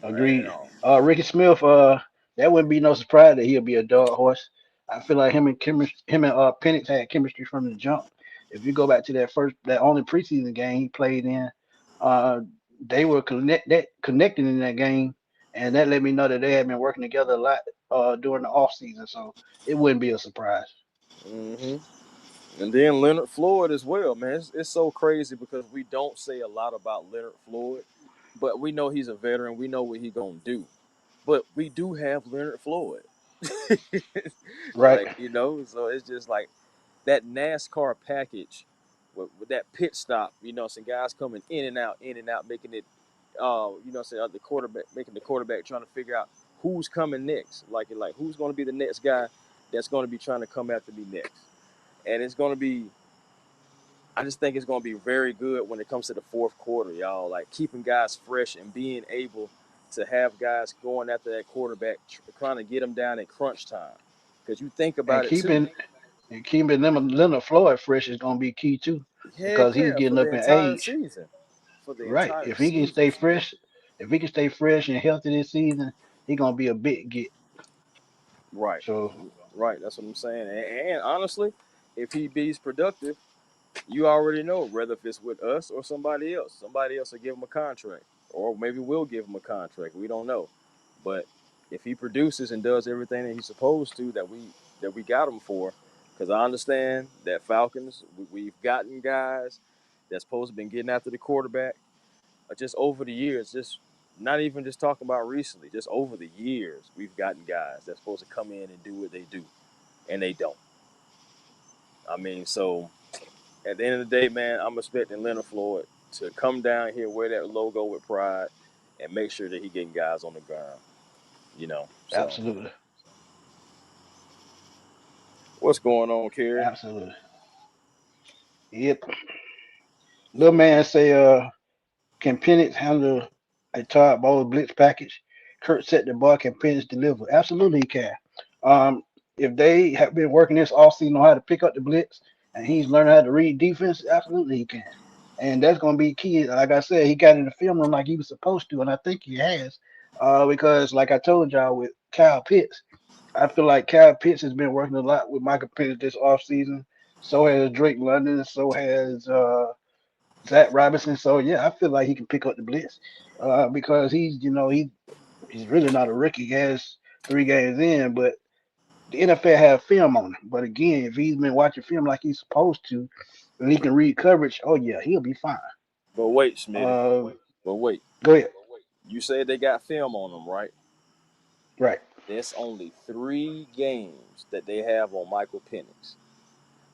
I ain't at Agreed. all. Ricky Smith, that wouldn't be no surprise that he'll be a dog horse. I feel like him and Penix had chemistry from the jump. If you go back to that only preseason game he played in, uh, they were connecting in that game, and that let me know that they had been working together a lot during the off season. So it wouldn't be a surprise. Hmm. And then Leonard Floyd as well, man. It's so crazy because we don't say a lot about Leonard Floyd, but we know he's a veteran. We know what he gonna do. But we do have Leonard Floyd. Right. So it's just like that NASCAR package with that pit stop. Some guys coming in and out, making it. The quarterback making the quarterback trying to figure out who's coming next. Like who's going to be the next guy that's going to be trying to come after me next. And it's going to be I just think it's going to be very good when it comes to the fourth quarter, y'all. Like keeping guys fresh and being able to have guys going after that quarterback, trying to get them down in crunch time. Because you think And about it too. keeping them Leonard Floyd fresh is gonna be key too, because Heck he's yeah, getting for up the in entire age. season. For the Right. entire If he can season. stay So fresh, if he can stay fresh and healthy this season, he gonna be a big get. Right, So right. That's what I'm saying. And honestly, if he be's productive, you already know whether if it's with us or somebody else. Somebody else will give him a contract, or maybe we'll give him a contract. We don't know, but if he produces and does everything that he's supposed to, that we got him for, because I understand that Falcons, we've gotten guys that's supposed to been getting after the quarterback, just over the years, just not even just talking about recently, just over the years, we've gotten guys that's supposed to come in and do what they do, and they don't. I mean, so at the end of the day, man, I'm expecting Leonard Floyd to come down here, wear that logo with pride, and make sure that he getting guys on the ground. So absolutely, what's going on, Kerry? absolutely. Yep. Little man say, can Penix handle a Todd Bowles blitz package? Kurt set the bar. Can Penix deliver? Absolutely, he can. Um, if they have been working this offseason on how to pick up the blitz, and he's learning how to read defense, absolutely he can. And that's going to be key. Like I said, he got in the film room like he was supposed to, and I think he has. Because, like I told y'all with Kyle Pitts, I feel like Kyle Pitts has been working a lot with Michael Penix this offseason. So has Drake London. So has Zach Robinson. So yeah, I feel like he can pick up the blitz because he's really not a rookie. He has 3 games in, but the NFL have film on him. But again, if he's been watching film like he's supposed to, and he can read coverage, oh yeah, he'll be fine. But wait, Smitty. Uh, But wait. Go ahead. You said they got film on them, right? Right. There's only 3 games that they have on Michael Penix.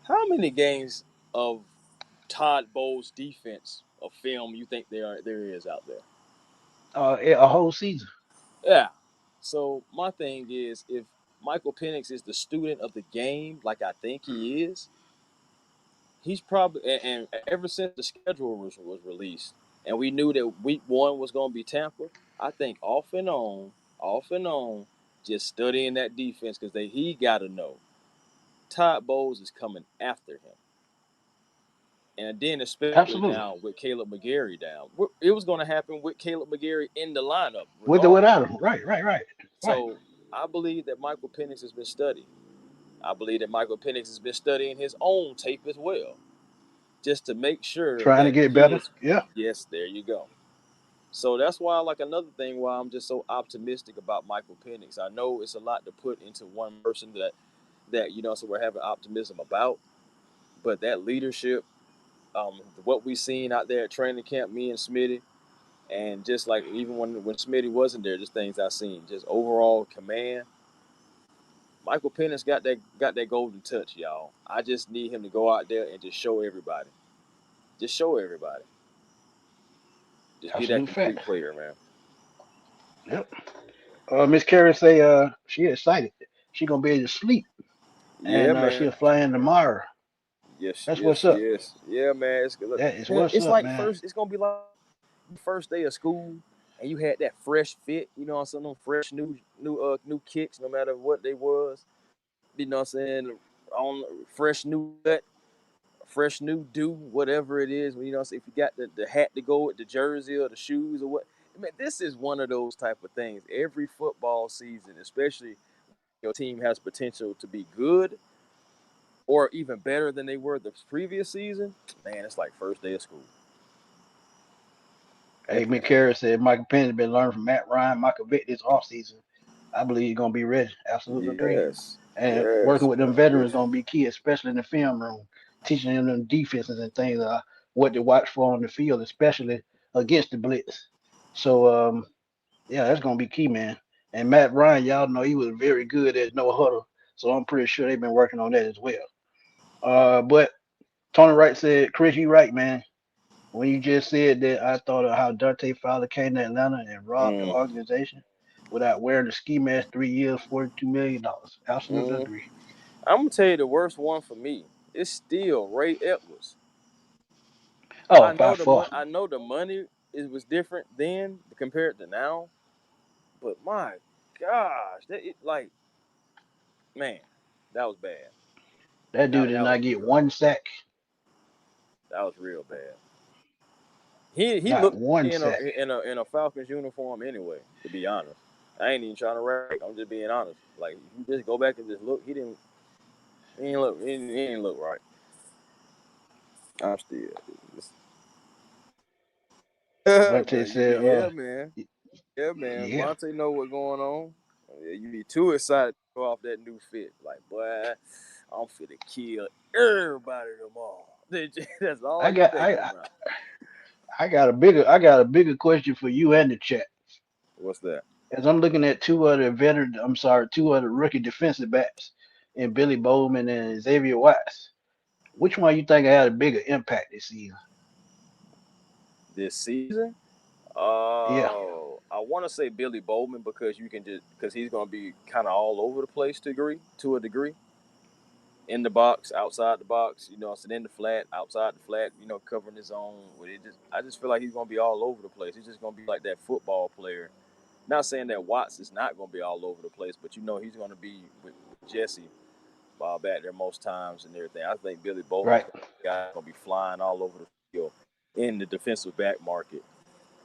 How many games of Todd Bowles' defense of film you think there is out there? A whole season. Yeah. So my thing is, if Michael Penix is the student of the game, like I think he is, he's probably and ever since the schedule was released, and we knew that week 1 was going to be Tampa. I think off and on, just studying that defense because he got to know Todd Bowles is coming after him. And then, especially Absolutely. now with Caleb McGarry down, it was going to happen with Caleb McGarry in the lineup, With or regardless. without him. Right. Right. Right. Right. So I believe that Michael Penix has been studying. I believe that Michael Penix has been studying his own tape as well, just to make sure Trying to that get he better. is. Yeah. Yes, there you go. So that's why, like another thing, why I'm just so optimistic about Michael Penix. I know it's a lot to put into one person so we're having optimism about, but that leadership, what we seen out there at training camp, me and Smitty, and just like even when Smitty wasn't there, just things I seen, just overall command. Michael Penix got that golden touch, y'all. I just need him to go out there and just show everybody. Just show everybody. Just be that Absolute complete fact. player, man. Yep. Miss Carey say she excited. She gonna be able to sleep Yeah, and man. she'll fly in tomorrow. Yes, That's yes, what's up. yes. Yeah, man. It's good. That is Man, what's it's up, like man. first. It's gonna be like first day of school, and you had that fresh fit. You know what I'm saying? Them fresh new kicks, no matter what they was. You know what I'm saying? On fresh new cut, fresh new do, whatever it is. You know, what I'm saying? If you got the hat to go with the jersey or the shoes or what. I mean, this is one of those type of things. Every football season, especially your team has potential to be good or even better than they were the previous season, man, it's like first day of school Hey, every Miss time. Carey said Michael Penix been learning from Matt Ryan, Michael Vick this offseason. I believe he's gonna be ready. Absolutely agree. Yes, And working yes, with them man. I'm veterans with you. gonna be key, especially in the film room, teaching them defenses and things, what to watch for on the field, especially against the blitz. So yeah, that's gonna be key, man. And Matt Ryan, y'all know he was very good at no huddle, so I'm pretty sure they've been working on that as well. But Tony Wright said, Chris, you right, man. When you just said that, I thought of how Dante Fowler came to Atlanta and robbed the Mm, organization without wearing the ski mask 3 years, $42 million. Absolutely mm. agree. I'm gonna tell you the worst one for me. It's still Ray Edwards. Oh, by far. I know the money was different then compared to now, but my gosh, like man, that was bad. That dude That did that was not get real. one sack, That was real bad. He not looked one in a sack. in a in a Falcons uniform anyway. To be honest. I ain't even trying to rag. I'm just being honest. Like if you just go back and just look, he didn't. He ain't look. He ain't look right. I'm still. Vontae But you be said, yeah, man. Yeah, man. yeah, Vontae know what's going on. Yeah, you be too excited to go off that new fit. Like, boy, I'm finna kill everybody tomorrow. That's all I you got thinking I about. I got a bigger question for you and the chat. What's that? As I'm looking at two other rookie defensive backs in Billy Bowman and Xavier Watts. Which one you think had a bigger impact this season? This season? Yeah, I want to say Billy Bowman because you can just because he's gonna be kind of all over the place to a degree, in the box, outside the box. You know, in the flat, outside the flat. You know, covering his own. I just feel like he's gonna be all over the place. He's just gonna be like that football player. Not saying that Watts is not gonna be all over the place, but you know he's gonna be with Jesse back there most times and everything. I think Billy Bowman's right. gonna be a guy gonna be flying all over the field in the defensive back market.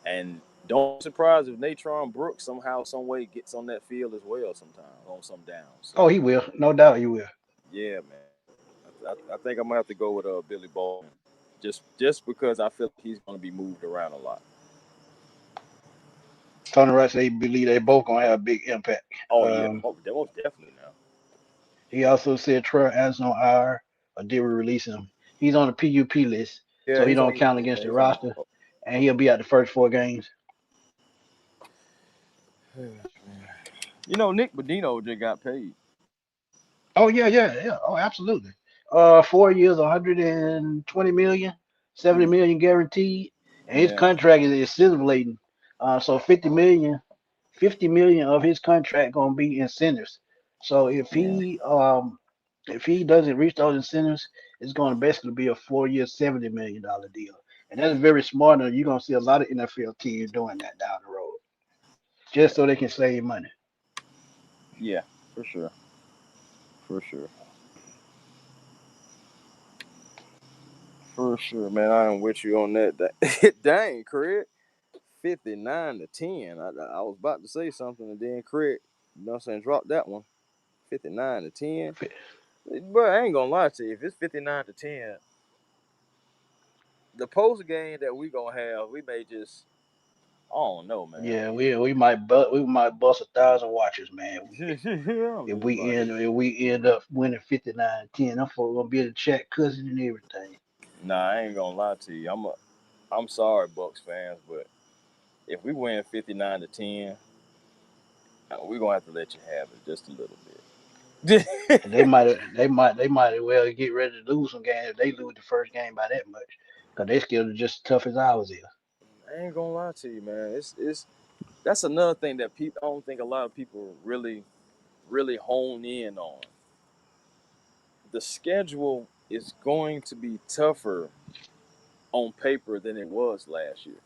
And don't be surprised if Natron Brooks somehow, some way gets on that field as well sometimes on some downs. Oh, So he will. No doubt he will. yeah, man. I think I'm gonna have to go with Billy Bowman, just because I feel like he's gonna be moved around a lot. Tony Wright said he believe they both gonna have a big impact. Oh yeah, Um, they most definitely now. he also said Troy Anderson on IR or did we release him? He's on the PUP list, Yeah, so he he's don't on. count Yeah, against the he's on. roster, and he'll be at the first 4 games. You know, Nick Bodino just got paid. Oh yeah. Oh, absolutely. 4 years, 120 million, 70 Hmm. million guaranteed, and his Yeah, contract is scintillating. So 50 million of his contract gonna be incentives. So yeah, if he doesn't reach those incentives, it's gonna basically be a 4 year, $70 million deal. And that's very smart. And you're gonna see a lot of NFL teams doing that down the road, just yeah, so they can save money. yeah, for sure, for sure, for sure, man. I am with you on that. Dang, Craig, 59-10. I was about to say something, and then Craig, you know what I'm saying, dropped that one. 59-10. But I ain't gonna lie to you. If it's 59-10, the post game that we gonna have, we may just, I don't know, man. Yeah, we might bust 1,000 watches, man. I'm If just we about to. end if we end up winning 59-10, I'm for gonna be in the chat cousin and everything. Nah, I ain't gonna lie to you. I'm sorry, Bucks fans, but if we win 59-10, we're gonna have to let you have it just a little bit. And they might well get ready to lose some games if they lose the first game by that much. Cause they still just as tough as ours is. I ain't gonna lie to you, man. It's that's another thing that people I don't think a lot of people really hone in on. The schedule is going to be tougher on paper than it was last year.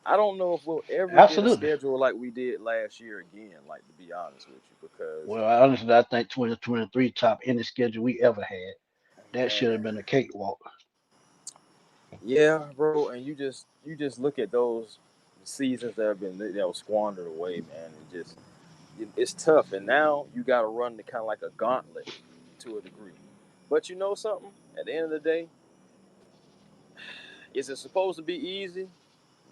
I don't know if we'll ever get a Absolutely. schedule like we did last year again, like to be honest with you, because Well, honestly, I think 2023 top any schedule we ever had. That should have man, been a cakewalk. yeah, bro, and you just look at those seasons that was squandered away, man. It's tough, and now you got to run the kind of like a gauntlet to a degree. But you know something? At the end of the day, is it supposed to be easy?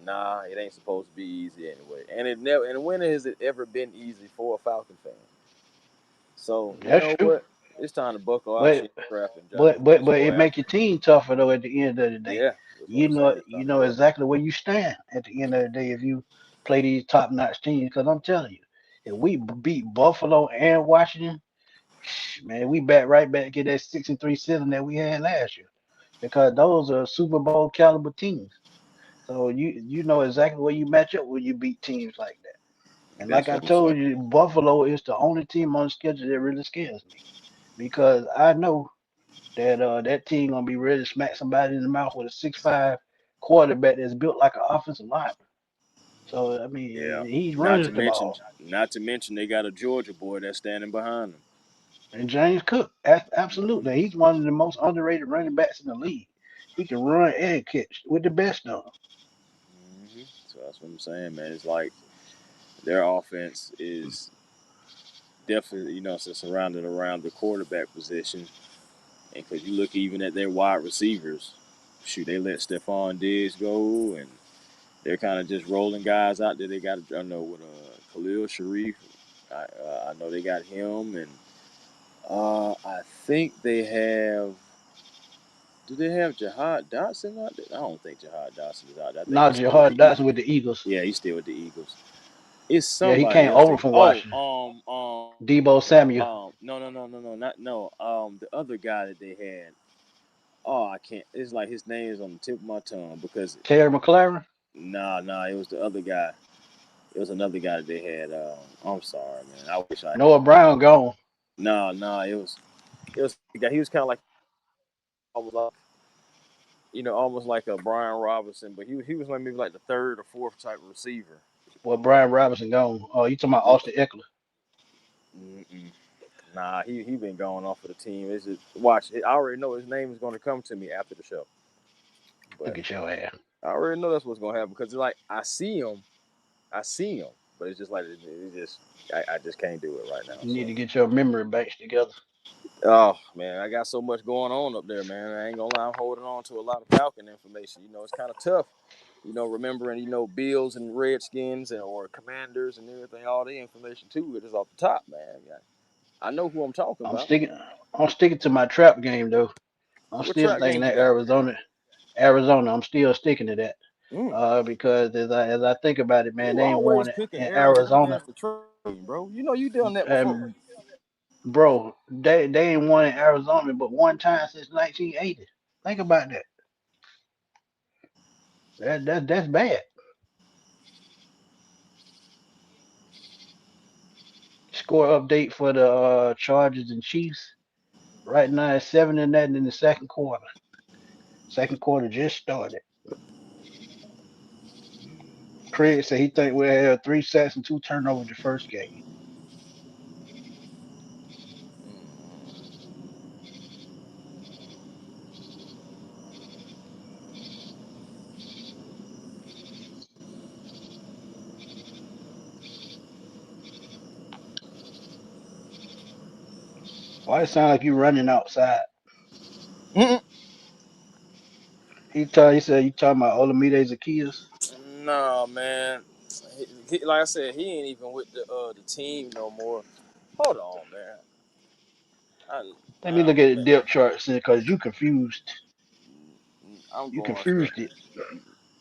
Nah, it ain't supposed to be easy anyway. And it never. And when has it ever been easy for a Falcon fan? So you That's know true. what? It's time to buckle our But strap and but get but this but boy it out make your there. team tougher though at the end of the day. Yeah, that's what You I'm saying. know It's you time to know go. exactly where you stand at the end of the day if you play these top notch teams. Because I'm telling you, if we beat Buffalo and Washington, man, we right back at that 6-3 season that we had last year. Because those are Super Bowl caliber teams. So you know exactly where you match up when you beat teams like that. And like That's I what I'm saying. told you, Buffalo is the only team on the schedule that really scares me. Because I know that team gonna be ready to smack somebody in the mouth with a 6'5" quarterback that's built like an offensive lineman. So I Yeah. mean, he Not runs to the mention, ball. they got a Georgia boy that's standing behind them. And James Cook, absolutely, he's one of the most underrated running backs in the league. He can run and catch with the best of them. So that's what I'm saying, man. It's like Their offense is definitely, surrounded around the quarterback position. And because you look even at their wide receivers, shoot, they let Stephon Diggs go, and they're kind of just rolling guys out there. They got, I know, with Khalil Sharif, I know they got him, and I think they have. Do they have Jahad Dotson out there? I don't think Jahad Dotson is out there. I think Not he's still with the Jahad Eagles. Dotson with the Eagles. Yeah, he's still with the Eagles. It's Yeah, he somebody came else. over from Oh, Washington. um, Debo Samuel, no, not no. The other guy that they had. Oh, I can't. It's like his name is on the tip of my tongue because Terry McLaren, nah, it was the other guy. It was another guy that they had. I'm sorry, man. I wish I. Noah Brown gone. Nah, it was the guy. He was kind of like almost like almost like a Brian Robinson, but he was like maybe like the third or fourth type of receiver. Well, Brian Robinson gone. Oh, you talking about Yeah. Austin Eckler? Mm-mm. Nah, he been going off of the team. It's just watch. I already know his name is going to come to me after the show, Look but at your ass. I already know that's what's going to happen because like I see him, but it's just like it just I just can't do it right now. You need So to get your memory banks together. oh man, I got so much going on up there, man. I ain't gonna lie, I'm holding on to a lot of Falcon information. It's kind of tough. Remembering Bills and Redskins and or Commanders and everything, all the information too. It is off the top, man. Yeah. I know who I'm talking I'm about. sticking. I'm sticking to my trap game though. I'm What still track game thinking you that got? Arizona. I'm still sticking to that. Mm. Because as I think about it, man, You they ain't always won it picking in Arizona Arizona. as the track game, bro. You done that before. And bro, they ain't won in Arizona but one time since 1980. Think about that. That's bad. Score update for the Chargers and Chiefs. Right now it's 7-0 in the second quarter. Second quarter just started. Craig said he think we'll have 3 sacks and 2 turnovers the first game. Why it sound like you running outside? Mm-mm. He said you talking about Olamide Zacchaeus. Nah, man. Like I said, he ain't even with the team no more. Hold on, man. I, Let me look at the depth chart because you confused. I'm You going to. confused it.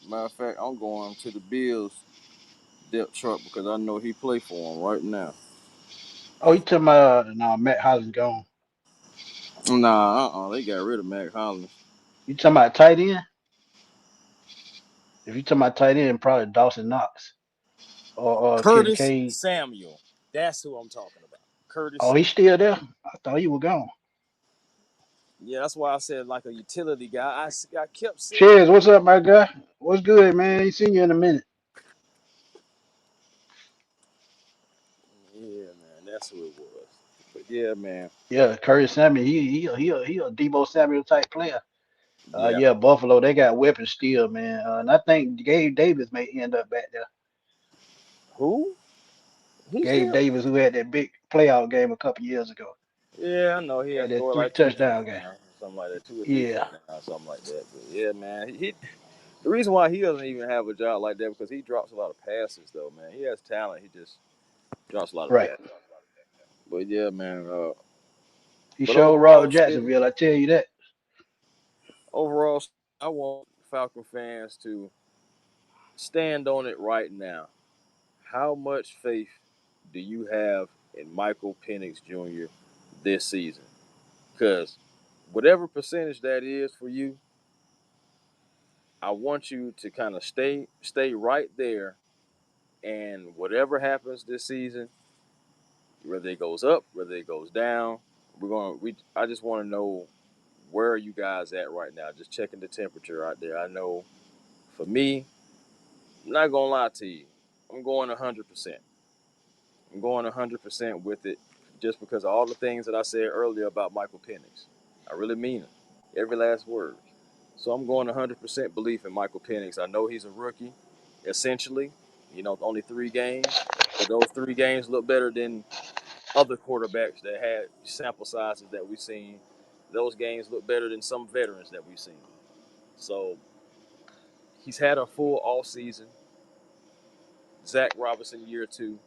Matter of fact, I'm going to the Bills depth chart because I know he play for him right now. Oh, you talking about no Matt Hollins gone. Nah, they got rid of Mac Hollins. You talking about tight end? If you talking about tight end, probably Dawson Knox or Curtis Kincaid. Samuel. That's who I'm talking about. Curtis Oh, he's Samuel. still there. I thought you were gone. Yeah, that's why I said like a utility guy. I kept seeing Cheers, him. what's up, my guy? What's good, man? Ain't seen you in a minute. Yeah, man, that's who it was. But yeah, man. Yeah, Curtis Samuel. He a Debo Samuel type player. Yeah. Yeah, Buffalo, they got weapons still, man. And I think Gabe Davis may end up back there. Who? He's Gabe there? Davis, who had that big playout game a couple years ago, Yeah, I know he had has that scored three like two touchdown game. touchdowns, something like that, two or three Yeah, touchdowns, something like that. But yeah, man, the reason why he doesn't even have a job like that because he drops a lot of passes, though, man. He has talent, he just drops a lot of right. passes. But yeah, man. He But showed Robert overall, still, Jacksonville. I tell you that. overall, I want Falcon fans to stand on it right now. How much faith do you have in Michael Penix Jr. this season? Because whatever percentage that is for you, I want you to kind of stay right there, and whatever happens this season, whether it goes up, whether it goes down, I just want to know where are you guys at right now. Just checking the temperature out there. I know for me, I'm not gonna lie to you, I'm going 100%. I'm going 100% with it, just because of all the things that I said earlier about Michael Penix. I really mean it, every last word. So I'm going 100% belief in Michael Penix. I know he's a rookie, essentially. Only 3 games. but those 3 games look better than other quarterbacks that had sample sizes that we've seen. Those games look better than some veterans that we've seen. So he's had a full off season. Zach Robinson year 2,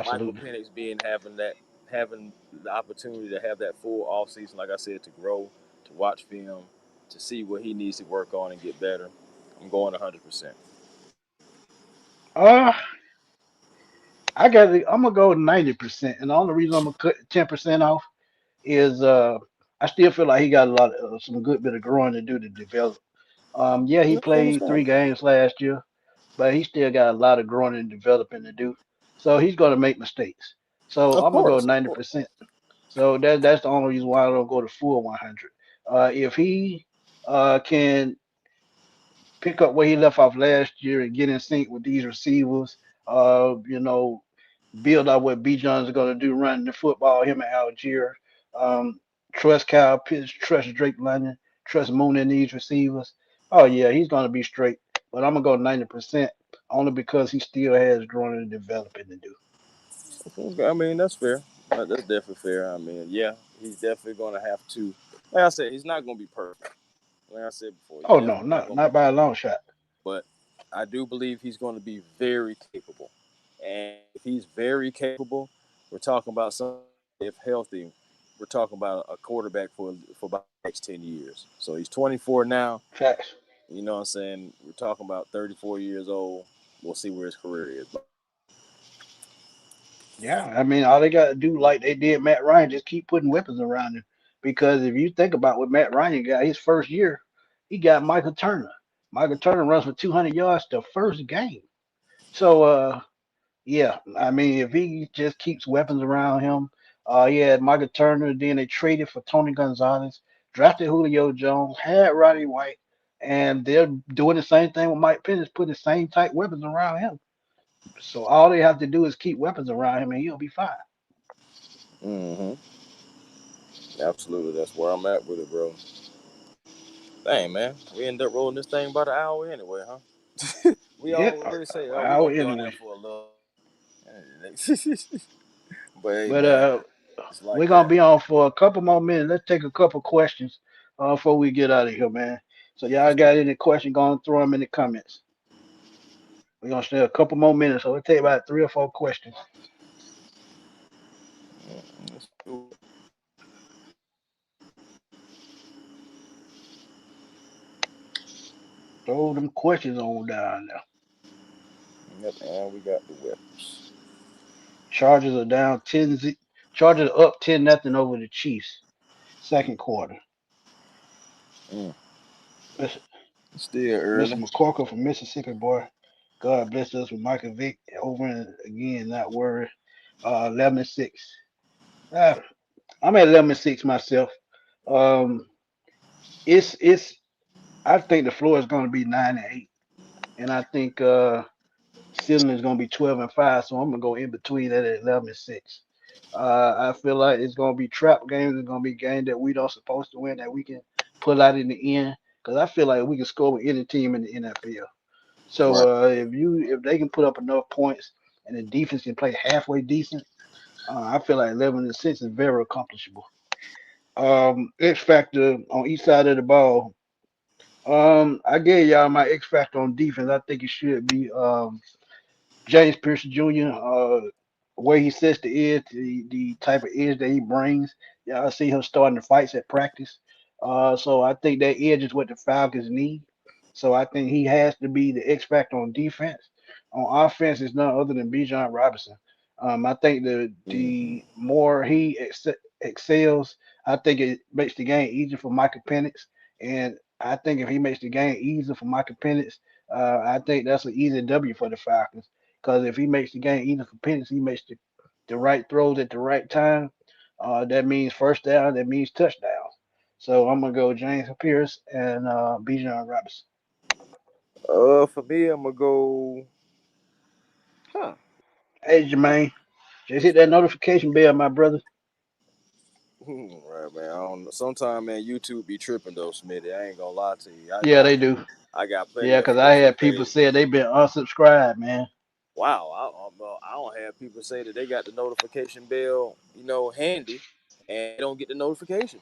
Michael Absolutely. Penix being having the opportunity to have that full off season, like I said, to grow, to watch film, to see what he needs to work on and get better. I'm going 100%. Uh, I got. I'm gonna go 90%, and the only reason I'm gonna cut 10% off is I still feel like he got a lot of some good bit of growing to do to develop. Yeah, he That's played understandable. 3 games last year, but he still got a lot of growing and developing to do. So he's gonna make mistakes. So Of I'm gonna go course, of ninety course. percent. So that's the only reason why I don't go to full 100. If he can pick up where he left off last year and get in sync with these receivers, you know, build out what B. John's going to do running the football, him and Algier. Um, trust Kyle Pitts, trust Drake London, trust Mooney and these receivers. Oh, yeah, he's going to be straight. But I'm going to go 90% only because he still has growing and developing to do. I mean, that's fair. That's definitely fair. I mean, yeah, he's definitely going to have to. Like I said, he's not going to be perfect. Like I said before, he's Oh, no, definitely not not, going to be not by a perfect. long shot. But I do believe he's going to be very capable. And if he's very capable, we're talking about something, if healthy, we're talking about a quarterback for about the next 10 years. So he's 24 now. Facts. You know what I'm saying? We're talking about 34 years old. We'll see where his career is. But Yeah, I mean, all they got to do, like they did Matt Ryan, just keep putting weapons around him. Because if you think about what Matt Ryan got his first year, he got Michael Turner. Michael Turner runs for 200 yards the first game. So, yeah, I mean, if he just keeps weapons around him, he had Michael Turner, then they traded for Tony Gonzalez, drafted Julio Jones, had Roddy White, and they're doing the same thing with Mike Penix, putting the same type weapons around him. So all they have to do is keep weapons around him, and he'll be fine. hmm absolutely, that's where I'm at with it, bro. Dang, man, we end up rolling this thing about an hour anyway, huh? We Yeah, always say, "Oh, we're hour gonna be on there anyway. for a little," but hey, But man, it's we're like gonna that. be on for a couple more minutes. Let's take a couple questions before we get out of here, man. So y'all Let's do got it. any questions? Go and throw them in the comments. We're gonna stay a couple more minutes, so it'll take about 3 or 4 questions. Let's do it. Throw them questions on down there. Yep, and we got the weapons. Chargers are down 10. Chargers are up 10-0 over the Chiefs. Second quarter. Mm. Miss- Still Mr. early. McCorkle from Mississippi, boy. God bless us with Michael Vick over and again. Not worried. 11-6. Uh, I'm at 11-6 myself. Um, it's. I think the floor is going to be 9-8, and I think ceiling is going to be 12-5. So I'm gonna go in between that at 11-6. I feel like it's going to be trap games. It's going to be games that we don't supposed to win that we can pull out in the end. Because I feel like we can score with any team in the NFL. So Right. if they can put up enough points and the defense can play halfway decent, I feel like 11-6 is very accomplishable. X factor on each side of the ball. I gave y'all my X factor on defense. I think it should be James Pierce Jr. Where he sets the edge, the type of edge that he brings. Yeah, I see him starting the fights at practice. So I think that edge is what the Falcons need. So I think he has to be the X factor on defense. On offense, it's none other than Bijan Robinson. I think the Mm-hmm. more he excels, I think it makes the game easier for Michael Penix. And I think if he makes the game easier for Michael Penix, I think that's an easy W for the Falcons. Because if he makes the game easier for Penix, he makes the right throws at the right time. That means first down. That means touchdowns. So I'm gonna go James Pierce and Bijan Robinson. For me, I'm gonna go. Huh. Hey Jermaine, just hit that notification bell, my brother. Right, man. I don't know. Sometimes, man, YouTube be tripping though, Smitty. I ain't gonna lie to you. I Yeah, know they do. I got plenty Yeah, of because I friends who had pay. people say they've been unsubscribed, man. wow, I don't have people say that they got the notification bell, handy, and they don't get the notification.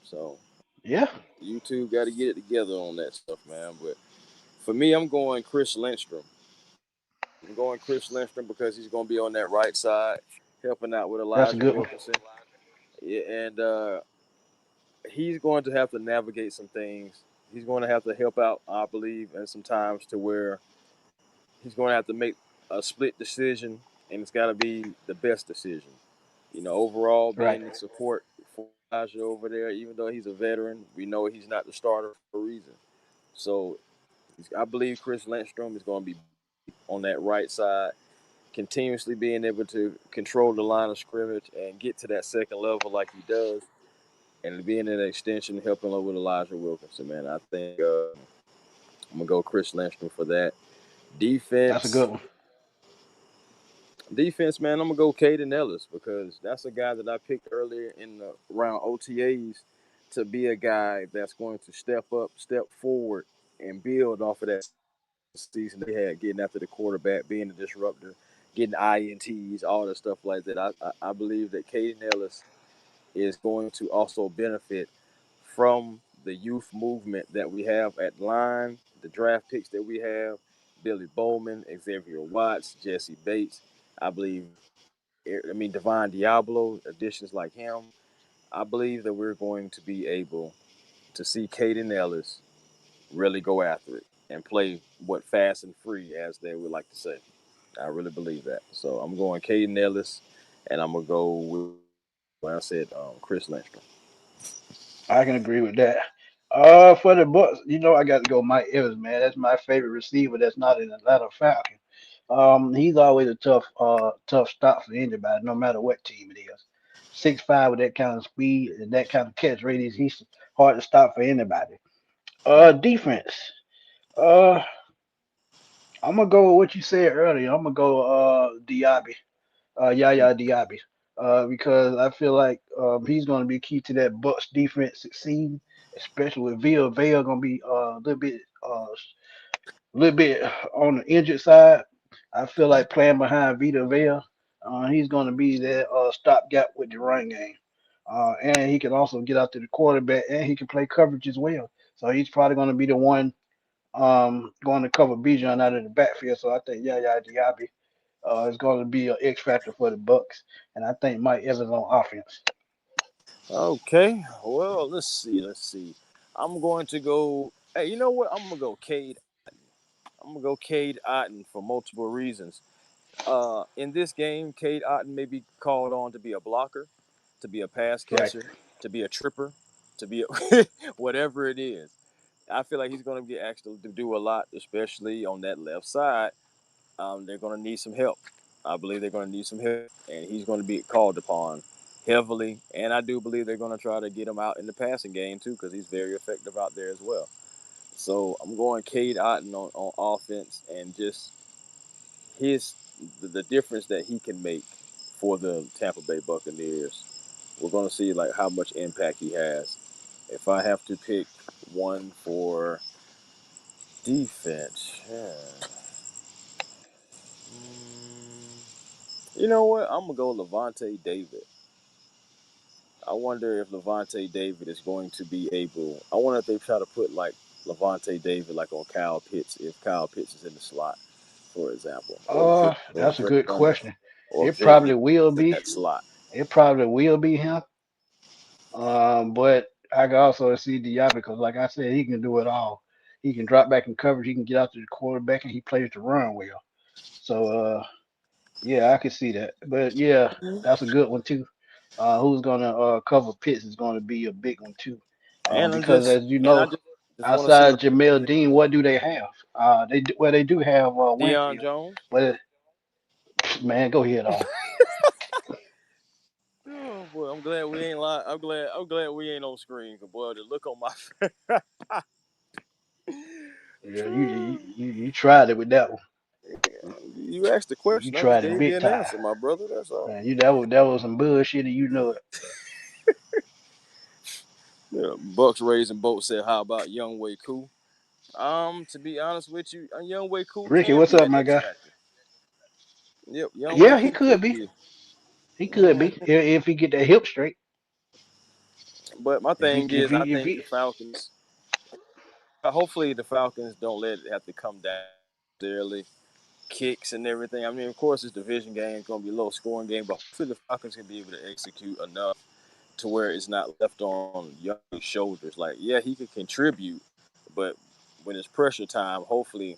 So Yeah, YouTube got to get it together on that stuff, man. But for me, I'm going Chris Lindstrom. I'm going Chris Lindstrom because he's going to be on that right side, helping out with that's a Elijah good one. Wilkinson. Yeah, and he's going to have to navigate some things. He's going to have to help out, I believe, and sometimes to where he's going to have to make a split decision, and it's got to be the best decision. Overall, Right. being the support for Elijah over there, even though he's a veteran, we know he's not the starter for a reason. So I believe Chris Lindstrom is going to be on that right side, continuously being able to control the line of scrimmage and get to that second level like he does, and being an extension, helping with Elijah Wilkinson. Man, I think I'm gonna go Chris Lindstrom for that. That's a good Defense, one. defense, man, I'm gonna go Caden Ellis because that's a guy that I picked earlier in the round OTAs to be a guy that's going to step up, step forward, and build off of that season they had, getting after the quarterback, being a disruptor, getting INTs, all the stuff like that. I believe that Caden Ellis is going to also benefit from the youth movement that we have at line, the draft picks that we have, Billy Bowman, Xavier Watts, Jesse Bates. I believe, Divine Diablo, additions like him. I believe that we're going to be able to see Caden Ellis really go after it and play what fast and free, as they would like to say. I really believe that. So I'm going Caden Ellis, and I'm gonna go with when I said Chris Lindstrom. I can agree with that. For the Bucks, I got to go Mike Evans, man. That's my favorite receiver. That's not an Atlanta Falcon. He's always a tough stop for anybody, no matter what team it is. 6'5" with that kind of speed and that kind of catch radius, he's hard to stop for anybody. Defense. Uh, I'm gonna go with what you said earlier. I'm gonna go Diaby, Yaya Diaby, because I feel like he's gonna be key to that Bucks defense succeeding, especially with Villa Vale gonna be a little bit on the injured side. I feel like playing behind Vita Vea, he's going to be that stopgap with the run game. And he can also get out to the quarterback and he can play coverage as well. So he's probably going to be the one going to cover Bijan out of the backfield. So I think Yaya Diaby is going to be an X factor for the Bucks. And I think Mike Evans on offense. Okay, well, let's see, I'm going to go. Hey, you know what? I'm gonna go Cade. I'm gonna go Cade Otten for multiple reasons. In this game, Cade Otten may be called on to be a blocker, to be a pass Right. catcher, to be a tripper, to be a whatever it is. I feel like he's going to get asked to do a lot, especially on that left side. They're going to need some help. I believe they're going to need some help, and he's going to be called upon heavily. And I do believe they're going to try to get him out in the passing game too, because he's very effective out there as well. So I'm going Cade Otten on offense, and just his the difference that he can make for the Tampa Bay Buccaneers. We're going to see like how much impact he has. If I have to pick one for defense, you know what? I'm gonna go Levante David. I wonder if Levante David is going to be able. I wonder if they try to put like Levante David like on Kyle Pitts if Kyle Pitts is in the slot, for example, or That's a Drake good London, question. or if It Drake probably London will is in be. that slot. It probably will be him. But I can also see Diaby because, like I said, he can do it all. He can drop back in coverage. He can get out to the quarterback, and he plays the run well. So, yeah, I can see that. But yeah, that's a good one too. Who's gonna cover Pitts is gonna be a big one too. And I'm Because just as you and I know, just want to see outside Jamel Dean, what do they have? They do have Deion Winfield, Jones. but man, go ahead on. Oh boy, I'm glad we ain't live. I'm glad we ain't on screen. 'Cause, boy, the look on my Yeah, you tried it with that one. you asked the You question, I just tried it gave you big an time. answer, my brother. That's all. Man, that was some bullshit, and you know it. Yeah, Bucks raising boat said, "How about Young Way Cool?" To be honest with you, Young Way Cool Ricky, can what's be up, an my X guy? factor. Yep, young way Yeah, he could could could be. be. He could Yeah, be if he get that hip straight. but my thing is, I If think he the Falcons. Hopefully, the Falcons don't let it have to come down necessarily kicks and everything. I mean, of course, it's division game. It's going to be a low scoring game, but hopefully the Falcons can be able to execute enough to where it's not left on Young's shoulders. Like, yeah, he could contribute, but when it's pressure time, hopefully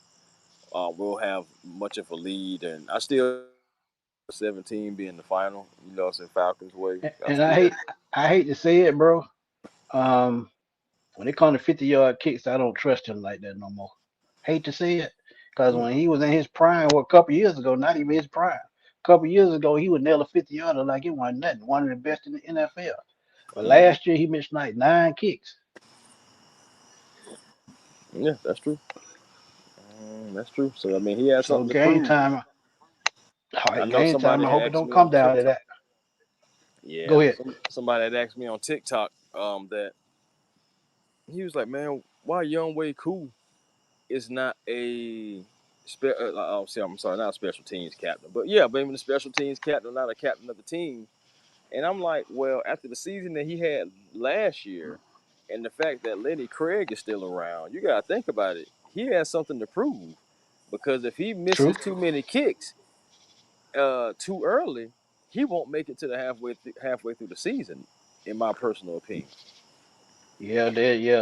we'll have much of a lead. And I still see 17 being the final. You know, it's in Falcons way. I and still. I hate to say it, bro. Um, when it comes to 50-yard kicks, I don't trust him like that no more. Hate to say it, because Mm, when he was in his prime, well, a couple years ago, not even his prime, a couple years ago, he would nail a 50-yarder like it wasn't nothing. One of the best in the NFL. But mm-hmm. last year, he missed like 9 kicks. Yeah, that's true. That's true. So I mean, he has So something to game prove. time, all I right, know game time. somebody I had hope it asked don't me on come down to TikTok. that. Go Yeah, ahead. somebody had asked me on TikTok that he was like, man, why Young Way Cool is not a I'm sorry, not a special teams captain, but yeah, but even the special teams captain, not a captain of the team. And I'm like, well, after the season that he had last year, and the fact that Lenny Craig is still around, you gotta think about it. He has something to prove because if he True. misses too many kicks too early, he won't make it to the halfway through the season, in my personal opinion. Yeah,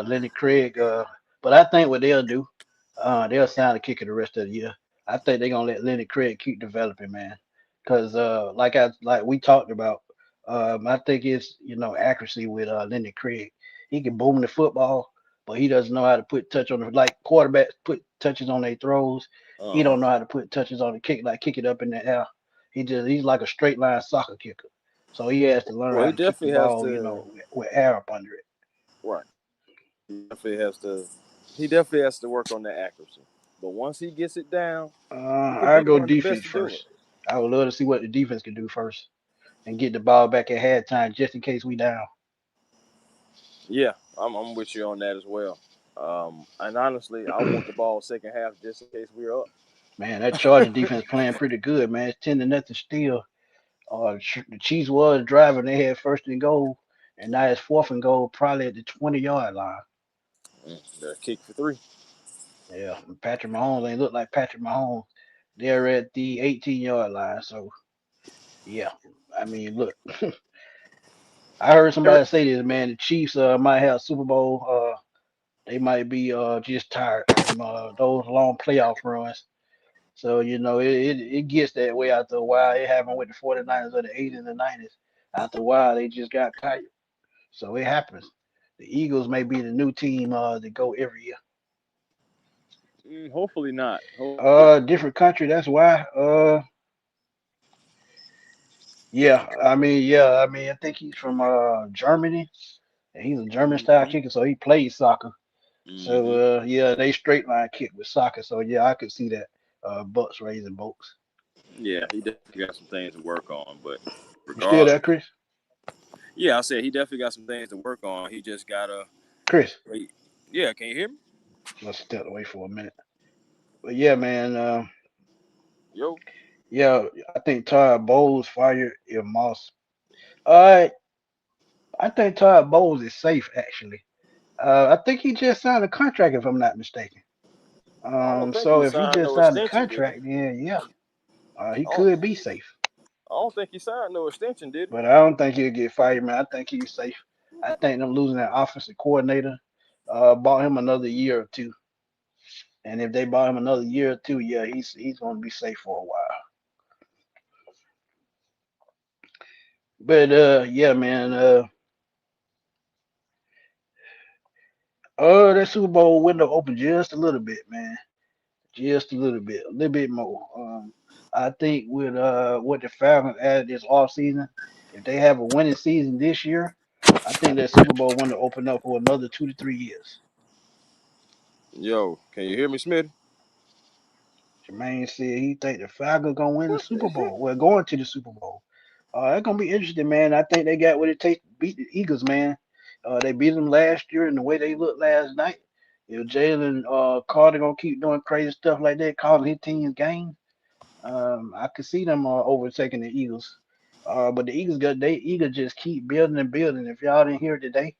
Lenny Craig. But I think what they'll do, they'll sign a kicker the rest of the year. I think they're gonna let Lenny Craig keep developing, man. Cause like we talked about, I think it's accuracy with Lenny Craig. He can boom the football, but he doesn't know how to put touch on the like quarterbacks put touches on their throws. He Uh huh. don't know how to put touches on the kick, like kick it up in the air. He's like a straight line soccer kicker. So he has to learn Well, how he to kick the definitely has ball, to. with air up under it. Right. He definitely has to. He definitely has to work on that accuracy. But once he gets it down, he'll I be go one of the best defense to do it. first. I would love to see what the defense can do first and get the ball back at halftime just in case we down. Yeah, I'm with you on that as well. And honestly, I want the ball second half just in case we're up. Man, that Charger defense playing pretty good, man. It's 10-0 still. The Chiefs was driving. They had first and goal, and now it's fourth and goal, probably at the 20-yard line. The kick for three. Yeah, and Patrick Mahomes ain't look like Patrick Mahomes. They're at the 18-yard line. So yeah, I mean, look, I heard somebody say this, man. The Chiefs might have Super Bowl. They might be just tired from those long playoff runs. So, it gets that way after a while. It happened with the 49ers of the 80s and the 90s. After a while, they just got tired. So it happens. The Eagles may be the new team that go every year. Hopefully not. Hopefully. Different country, that's why. Yeah, I think he's from Germany. And he's a German style Hmm. kicker, so he plays soccer. Hmm. So yeah, they straight line kick with soccer. So yeah, I could see that. Bucks raising boats. Yeah, he definitely got some things to work on, but You still there, regardless, Chris? yeah, I said he definitely got some things to work on. He just gotta. Chris, Yeah, can you hear me? let's step away for a minute. But yeah, man. Yo. Yeah, I think Todd Bowles fired if Moss. Uh, I think Todd Bowles is safe actually. I think he just signed a contract if I'm not mistaken. I don't think So he if he signed just no signed a extension, did he? contract, then yeah, he I don't, could be safe. I don't think he signed no extension, did he? But I don't think he'll get fired, man. I think he's safe. I think them losing that offensive coordinator bought him another year or two. And if they bought him another year or two, yeah, he's gonna be safe for a while. But yeah, man. That Super Bowl window opened just a little bit, man. Just a little bit more. I think with what the Falcons added this offseason, if they have a winning season this year, I think that Super Bowl window open up for another 2 to 3 years. Yo, can you hear me, Smitty? Jermaine said he think the Falcons gonna win the What Super the heck? Bowl. Well, going to the Super Bowl. That's gonna be interesting, man. I think they got what it takes to beat the Eagles, man. They beat them last year, and the way they looked last night. If Jalen Carter gonna keep doing crazy stuff like that, calling his team's game, I could see them overtaking the Eagles. But the Eagles just keep building and building. If y'all didn't hear it today,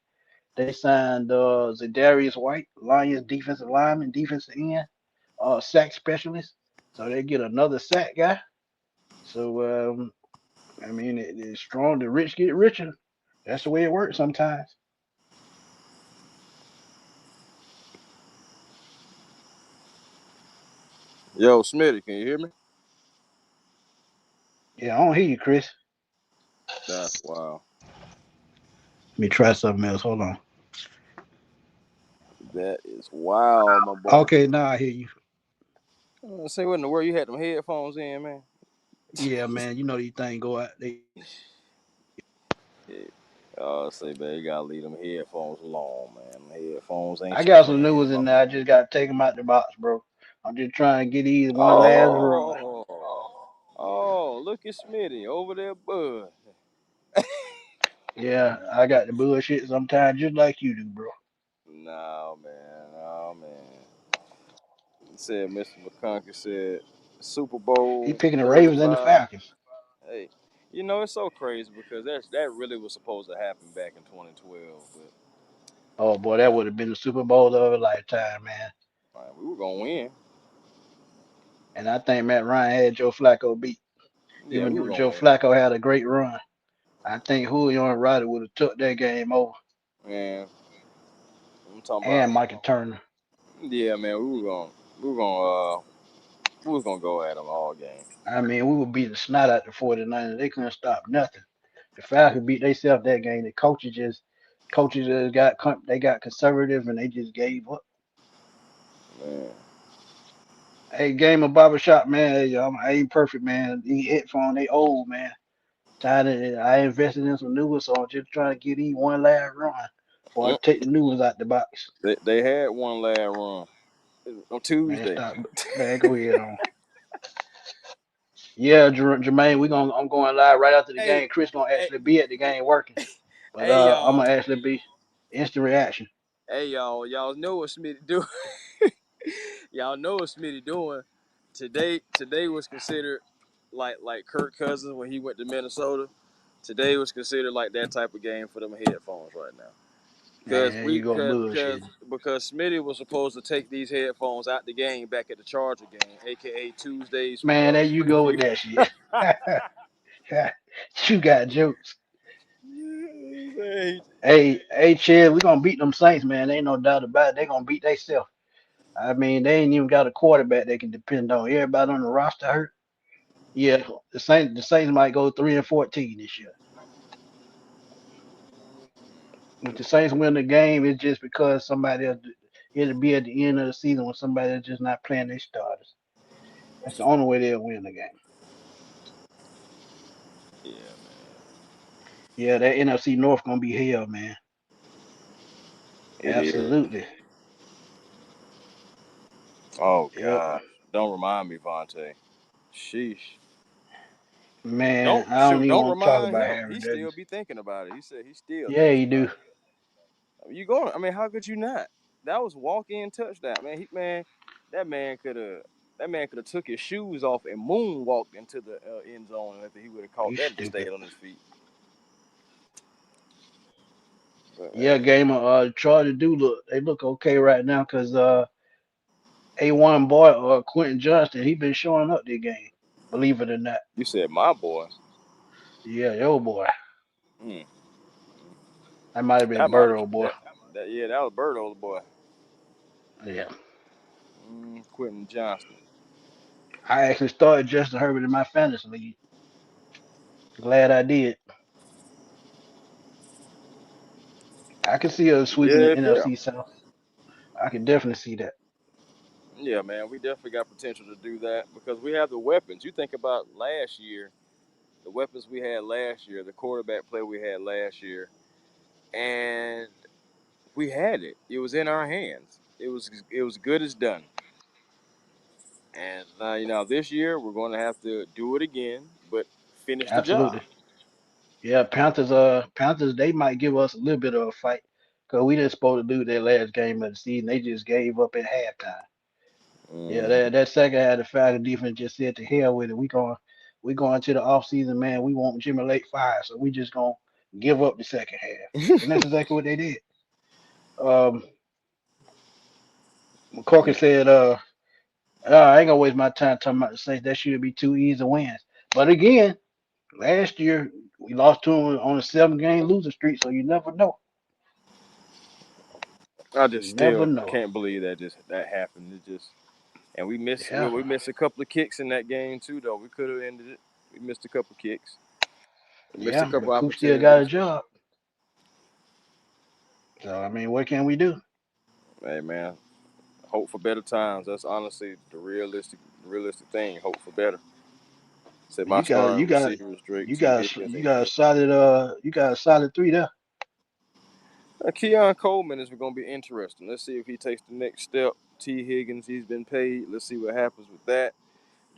they signed Zadarius White, Lions defensive lineman, defensive end, sack specialist. So they get another sack guy. So I mean, it's strong. The rich get richer. That's the way it works sometimes. Yo, Smitty, can you hear me? Yeah, I don't hear you, Chris. That's wow. Let me try something else. Hold on. That is wow, my boy. Okay, now I hear you. Say what in the world you had them headphones in, man? Yeah, man. You know these things go out. They Yeah. Say, man, you gotta leave them headphones alone, man. Headphones ain't I got some supposed to new be ones in bumping. there. I just got to take them out the box, bro. I'm just trying to get these one last run. Oh, oh, look at Smitty over there, bud. Yeah, I got the bullshit sometimes, just like you do, bro. No, man, no, man. He said Mr. McConkey said Super He Bowl picking the Ravens and the 35. Falcons. Hey, you know it's so crazy because that really was supposed to happen back in 2012, but Oh boy, that would have been the Super Bowl of a lifetime, man. man, we were gonna win. And I think Matt Ryan had Joe Flacco beat. Yeah, Even we were though gonna Joe win. Flacco had a great run, I think Julio and Ryder would have took that game over. Man, I'm talking about. And Michael Turner. Yeah, man, we were gonna, we was gonna go at them all game. I mean, we would beat the snot out the 49ers. They couldn't stop nothing. The Falcons beat themselves that game. The coaches just they got conservative and they just gave up. Man, Hey, game of barbershop, man. Hey, I ain't perfect, man. These headphones, they old, man. Tired of it. I invested in some new ones, so I'm just trying to get these one last run before I mm, take the new ones out the box. they had one last run on Man, Tuesday. stop. Man, go ahead on. Yeah, Jermaine, I'm going live right after the Hey, game. Chris gonna hey, actually be at the game working, but hey, I'm y'all, gonna actually be instant reaction. hey, y'all know what Smitty do. Y'all know what Smitty doing. Today was considered like Kirk Cousins when he went to Minnesota. Today was considered like that type of game for them headphones right now. Cause Man, there we you go cause bullshit. because Smitty was supposed to take these headphones out the game back at the Charger game, aka Tuesday's Man, there you go with preview. that shit. You got jokes. Hey, Chad, we gonna beat them Saints, man. Ain't no doubt about it. They gonna beat themselves. I mean, they ain't even got a quarterback they can depend on. Everybody on the roster hurt. Yeah, the Saints might go 3-14 this year. If the Saints win the game, it's just because it'll be at the end of the season when somebody is just not playing their starters. That's the only way they'll win the game. Yeah, man, Yeah, that NFC North gonna be hell, man. it is. Absolutely. Oh Yep. gosh, don't remind me, Vontae. Sheesh. Man, Don't I don't shoot. even Don't want to talk remind about him. Harry He still Douglas. be thinking about it. He said he still Yeah, thinks you do. about it. I mean, you going? I mean, how could you not? That was walk-in touchdown, man. That man could have. That man could have took his shoes off and moonwalked into the end zone, and he would have caught You that and just stupid. stayed on his feet. But Yeah, hey, game of Chargers they look okay right now because A1 boy Quentin Johnston he been showing up this game. Believe it or not. you said my boy. Yeah, yo boy. Mm, That might have that been might have Birdo boy. that. Yeah, that was Bird, old boy. Yeah. Quentin Johnston. I actually started Justin Herbert in my fantasy league. Glad I did. I can see us sweeping the Yeah, yeah, NFC South. I can definitely see that. yeah, man. We definitely got potential to do that because we have the weapons. You think about last year, the weapons we had last year, the quarterback play we had last year, and we had it. It was in our hands. It was good as done. And this year we're going to have to do it again, but finish the job. Absolutely. Yeah, Panthers they might give us a little bit of a fight because we didn't supposed to do their last game of the season. They just gave up at halftime. Yeah, Mm-hmm. that second half, the Falcons defense just said to hell with it. We going to the offseason, man. We want Jimmy Lake fired, so we just gonna give up the second half, and that's exactly what they did. Um, McCorkle said, I ain't gonna waste my time talking about the Saints. That should be two easy wins. But again, last year we lost to them on a 7 game losing streak, so you never know. I just You never still know. can't believe that happened. It just and Yeah, we missed a couple of kicks in that game too though. We could have ended it. We missed a couple of kicks. We missed a yeah, couple but Coop still got a opportunities. job. So I mean, what can we do? Hey man, hope for better times. That's honestly the realistic thing. Hope for better. Said my You got you starting got receiver is Drake, you T. got Higgins, you and got a Keon. solid three there. Keon Coleman is going to be interesting. Let's see if he takes the next step. T. Higgins, he's been paid. Let's see what happens with that.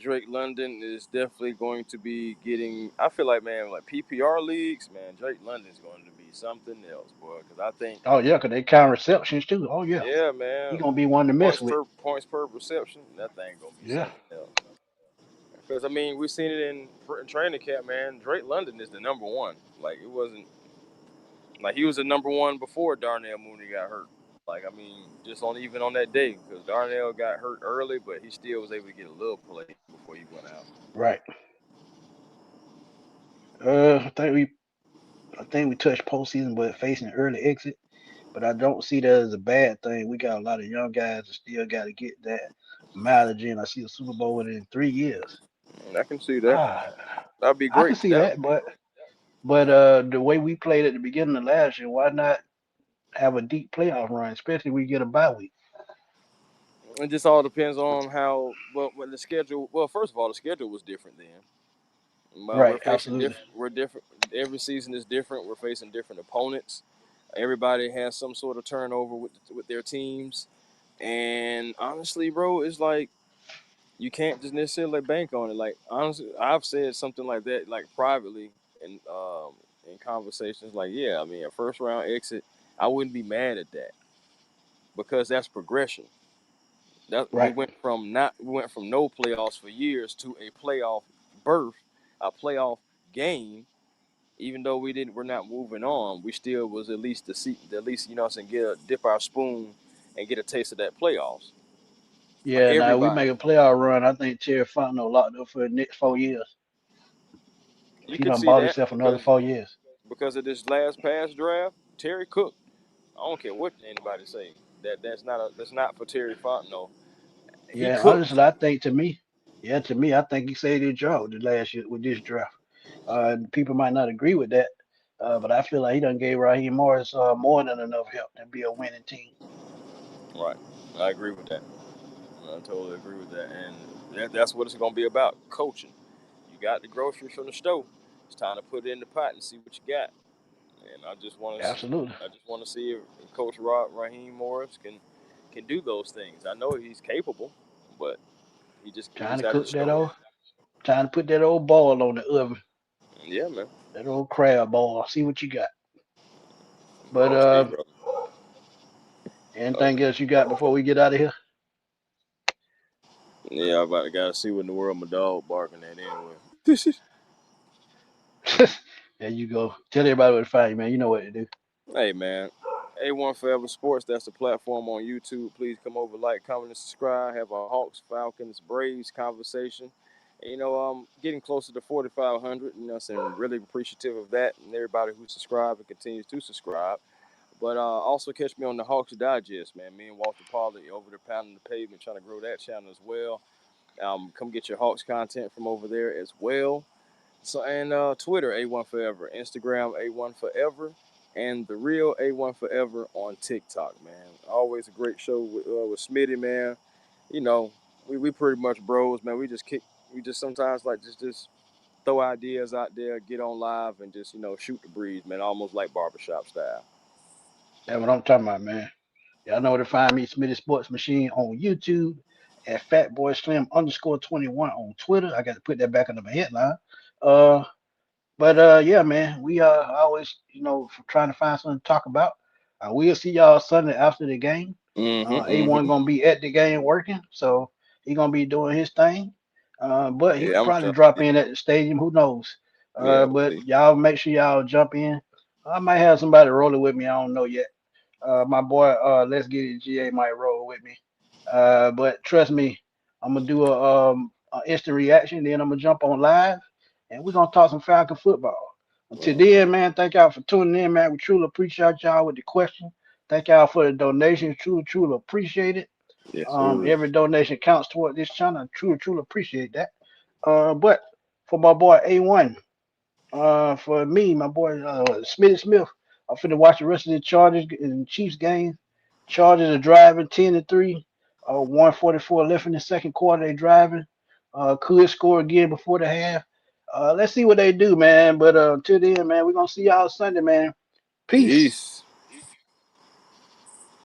Drake London is definitely going to be getting. I feel like man, like PPR leagues, man, Drake London's going to be something else, boy. Because I think, Oh yeah, 'cause they count receptions too. Oh yeah, yeah, he man, gonna be one to mess with. points per reception, that thing gonna be Yeah, something else. Because I mean, we've seen it in training camp, man. Drake London is the number one. Like it wasn't like he was the number one before Darnell Mooney got hurt. Like I mean, just on even on that day because Darnell got hurt early, but he still was able to get a little play before he went out. right. I think we touched postseason, but facing an early exit. But I don't see that as a bad thing. We got a lot of young guys that still got to get that mileage in. I see a Super Bowl in 3 years. And I can see that. Ah, That'd be I can great. see That that, but the way we played at the beginning of last year, why not have a deep playoff run, especially if we get a bye week? it just all depends on how well when the schedule. Well, first of all, the schedule was different then. We're Right, facing absolutely. different. We're different. Every season is different. We're facing different opponents. Everybody has some sort of turnover with their teams. And honestly, bro, it's like you can't just necessarily bank on it. Like honestly, I've said something like that, like privately in conversations. Like, yeah, I mean, a first round exit, I wouldn't be mad at that because that's progression. That Right. we went from no playoffs for years to a playoff berth, a playoff game. Even though we're not moving on, we still was at least at least you know what I'm saying, get a dip our spoon and get a taste of that playoffs. Like Yeah, now we everybody, make a playoff run. I think Terry Fontenot locked up for the next 4 years. you He could done see bought that himself another 4 years. because of this last past draft, Terry cooked. I don't care what anybody say. That's not for Terry Fontenot. He Yeah, cooked. honestly, I think to me, I think he saved his job the last year with this draft. People might not agree with that, but I feel like he done gave Raheem Morris more than enough help to be a winning team. Right. I agree with that. I totally agree with that. And that's what it's going to be about coaching. You got the groceries from the store. It's time to put it in the pot and see what you got. And Absolutely. I just want to see if Coach Raheem Morris can do those things. I know he's capable, but he Trying just to got to cook that show it. old, trying to put that old ball on the oven, Yeah, man. that old crab ball. See what you got. But We'll see, bro. anything else you got before we get out of here? Yeah, I about to gotta see what in the world my dog barking at anyway. There you go. Tell everybody where to find you, man. You know what to do. Hey man, A1 Forever Sports. That's the platform on YouTube. Please come over, like, comment, and subscribe. Have a Hawks, Falcons, Braves conversation. And, you know, getting closer to 4,500. You know, so I'm really appreciative of that and everybody who subscribed and continues to subscribe. But also catch me on the Hawks Digest, man. Me and Walter Pollard over there pounding the pavement, trying to grow that channel as well. Come get your Hawks content from over there as well. So and Twitter A1 Forever, Instagram A1 Forever, and the real A1 Forever on TikTok, man. Always a great show with Smitty, man. You know, we pretty much bros, man. We just sometimes like just throw ideas out there, get on live, and just shoot the breeze, man. Almost like barbershop style. That's what I'm talking about, man. Y'all know where to find me, Smitty Sports Machine on YouTube, at Fatboy Slim _21 on Twitter. I got to put that back under my headline. Uh, but yeah, man, we are always, trying to find something to talk about. We'll see y'all Sunday after the game. A1 Mm-hmm. gonna be at the game working, so He gonna be doing his thing. But he Yeah, could I'm probably trying. drop in at the stadium. Who knows? Yeah, we'll But see. y'all make sure y'all jump in. I might have somebody rolling with me. I don't know yet. My boy, let's get it. GA might roll with me. But trust me, I'm gonna do a instant reaction. Then I'm gonna jump on live, and we're gonna talk some Falcon football. Until Okay. then, man, thank y'all for tuning in, man. We truly appreciate y'all with the question. Thank y'all for the donations. Truly, truly appreciate it. Yes, sir. Every donation counts toward this channel. I truly, truly appreciate that. But for my boy A1, for me, my boy Smitty Smith, I'm finna watch the rest of the Chargers and Chiefs game. Chargers are driving 10-3. 144 left in the second quarter. They driving. Could score again before the half. Let's see what they do, man. But until then, man, we're gonna see y'all Sunday, man. Peace. Peace.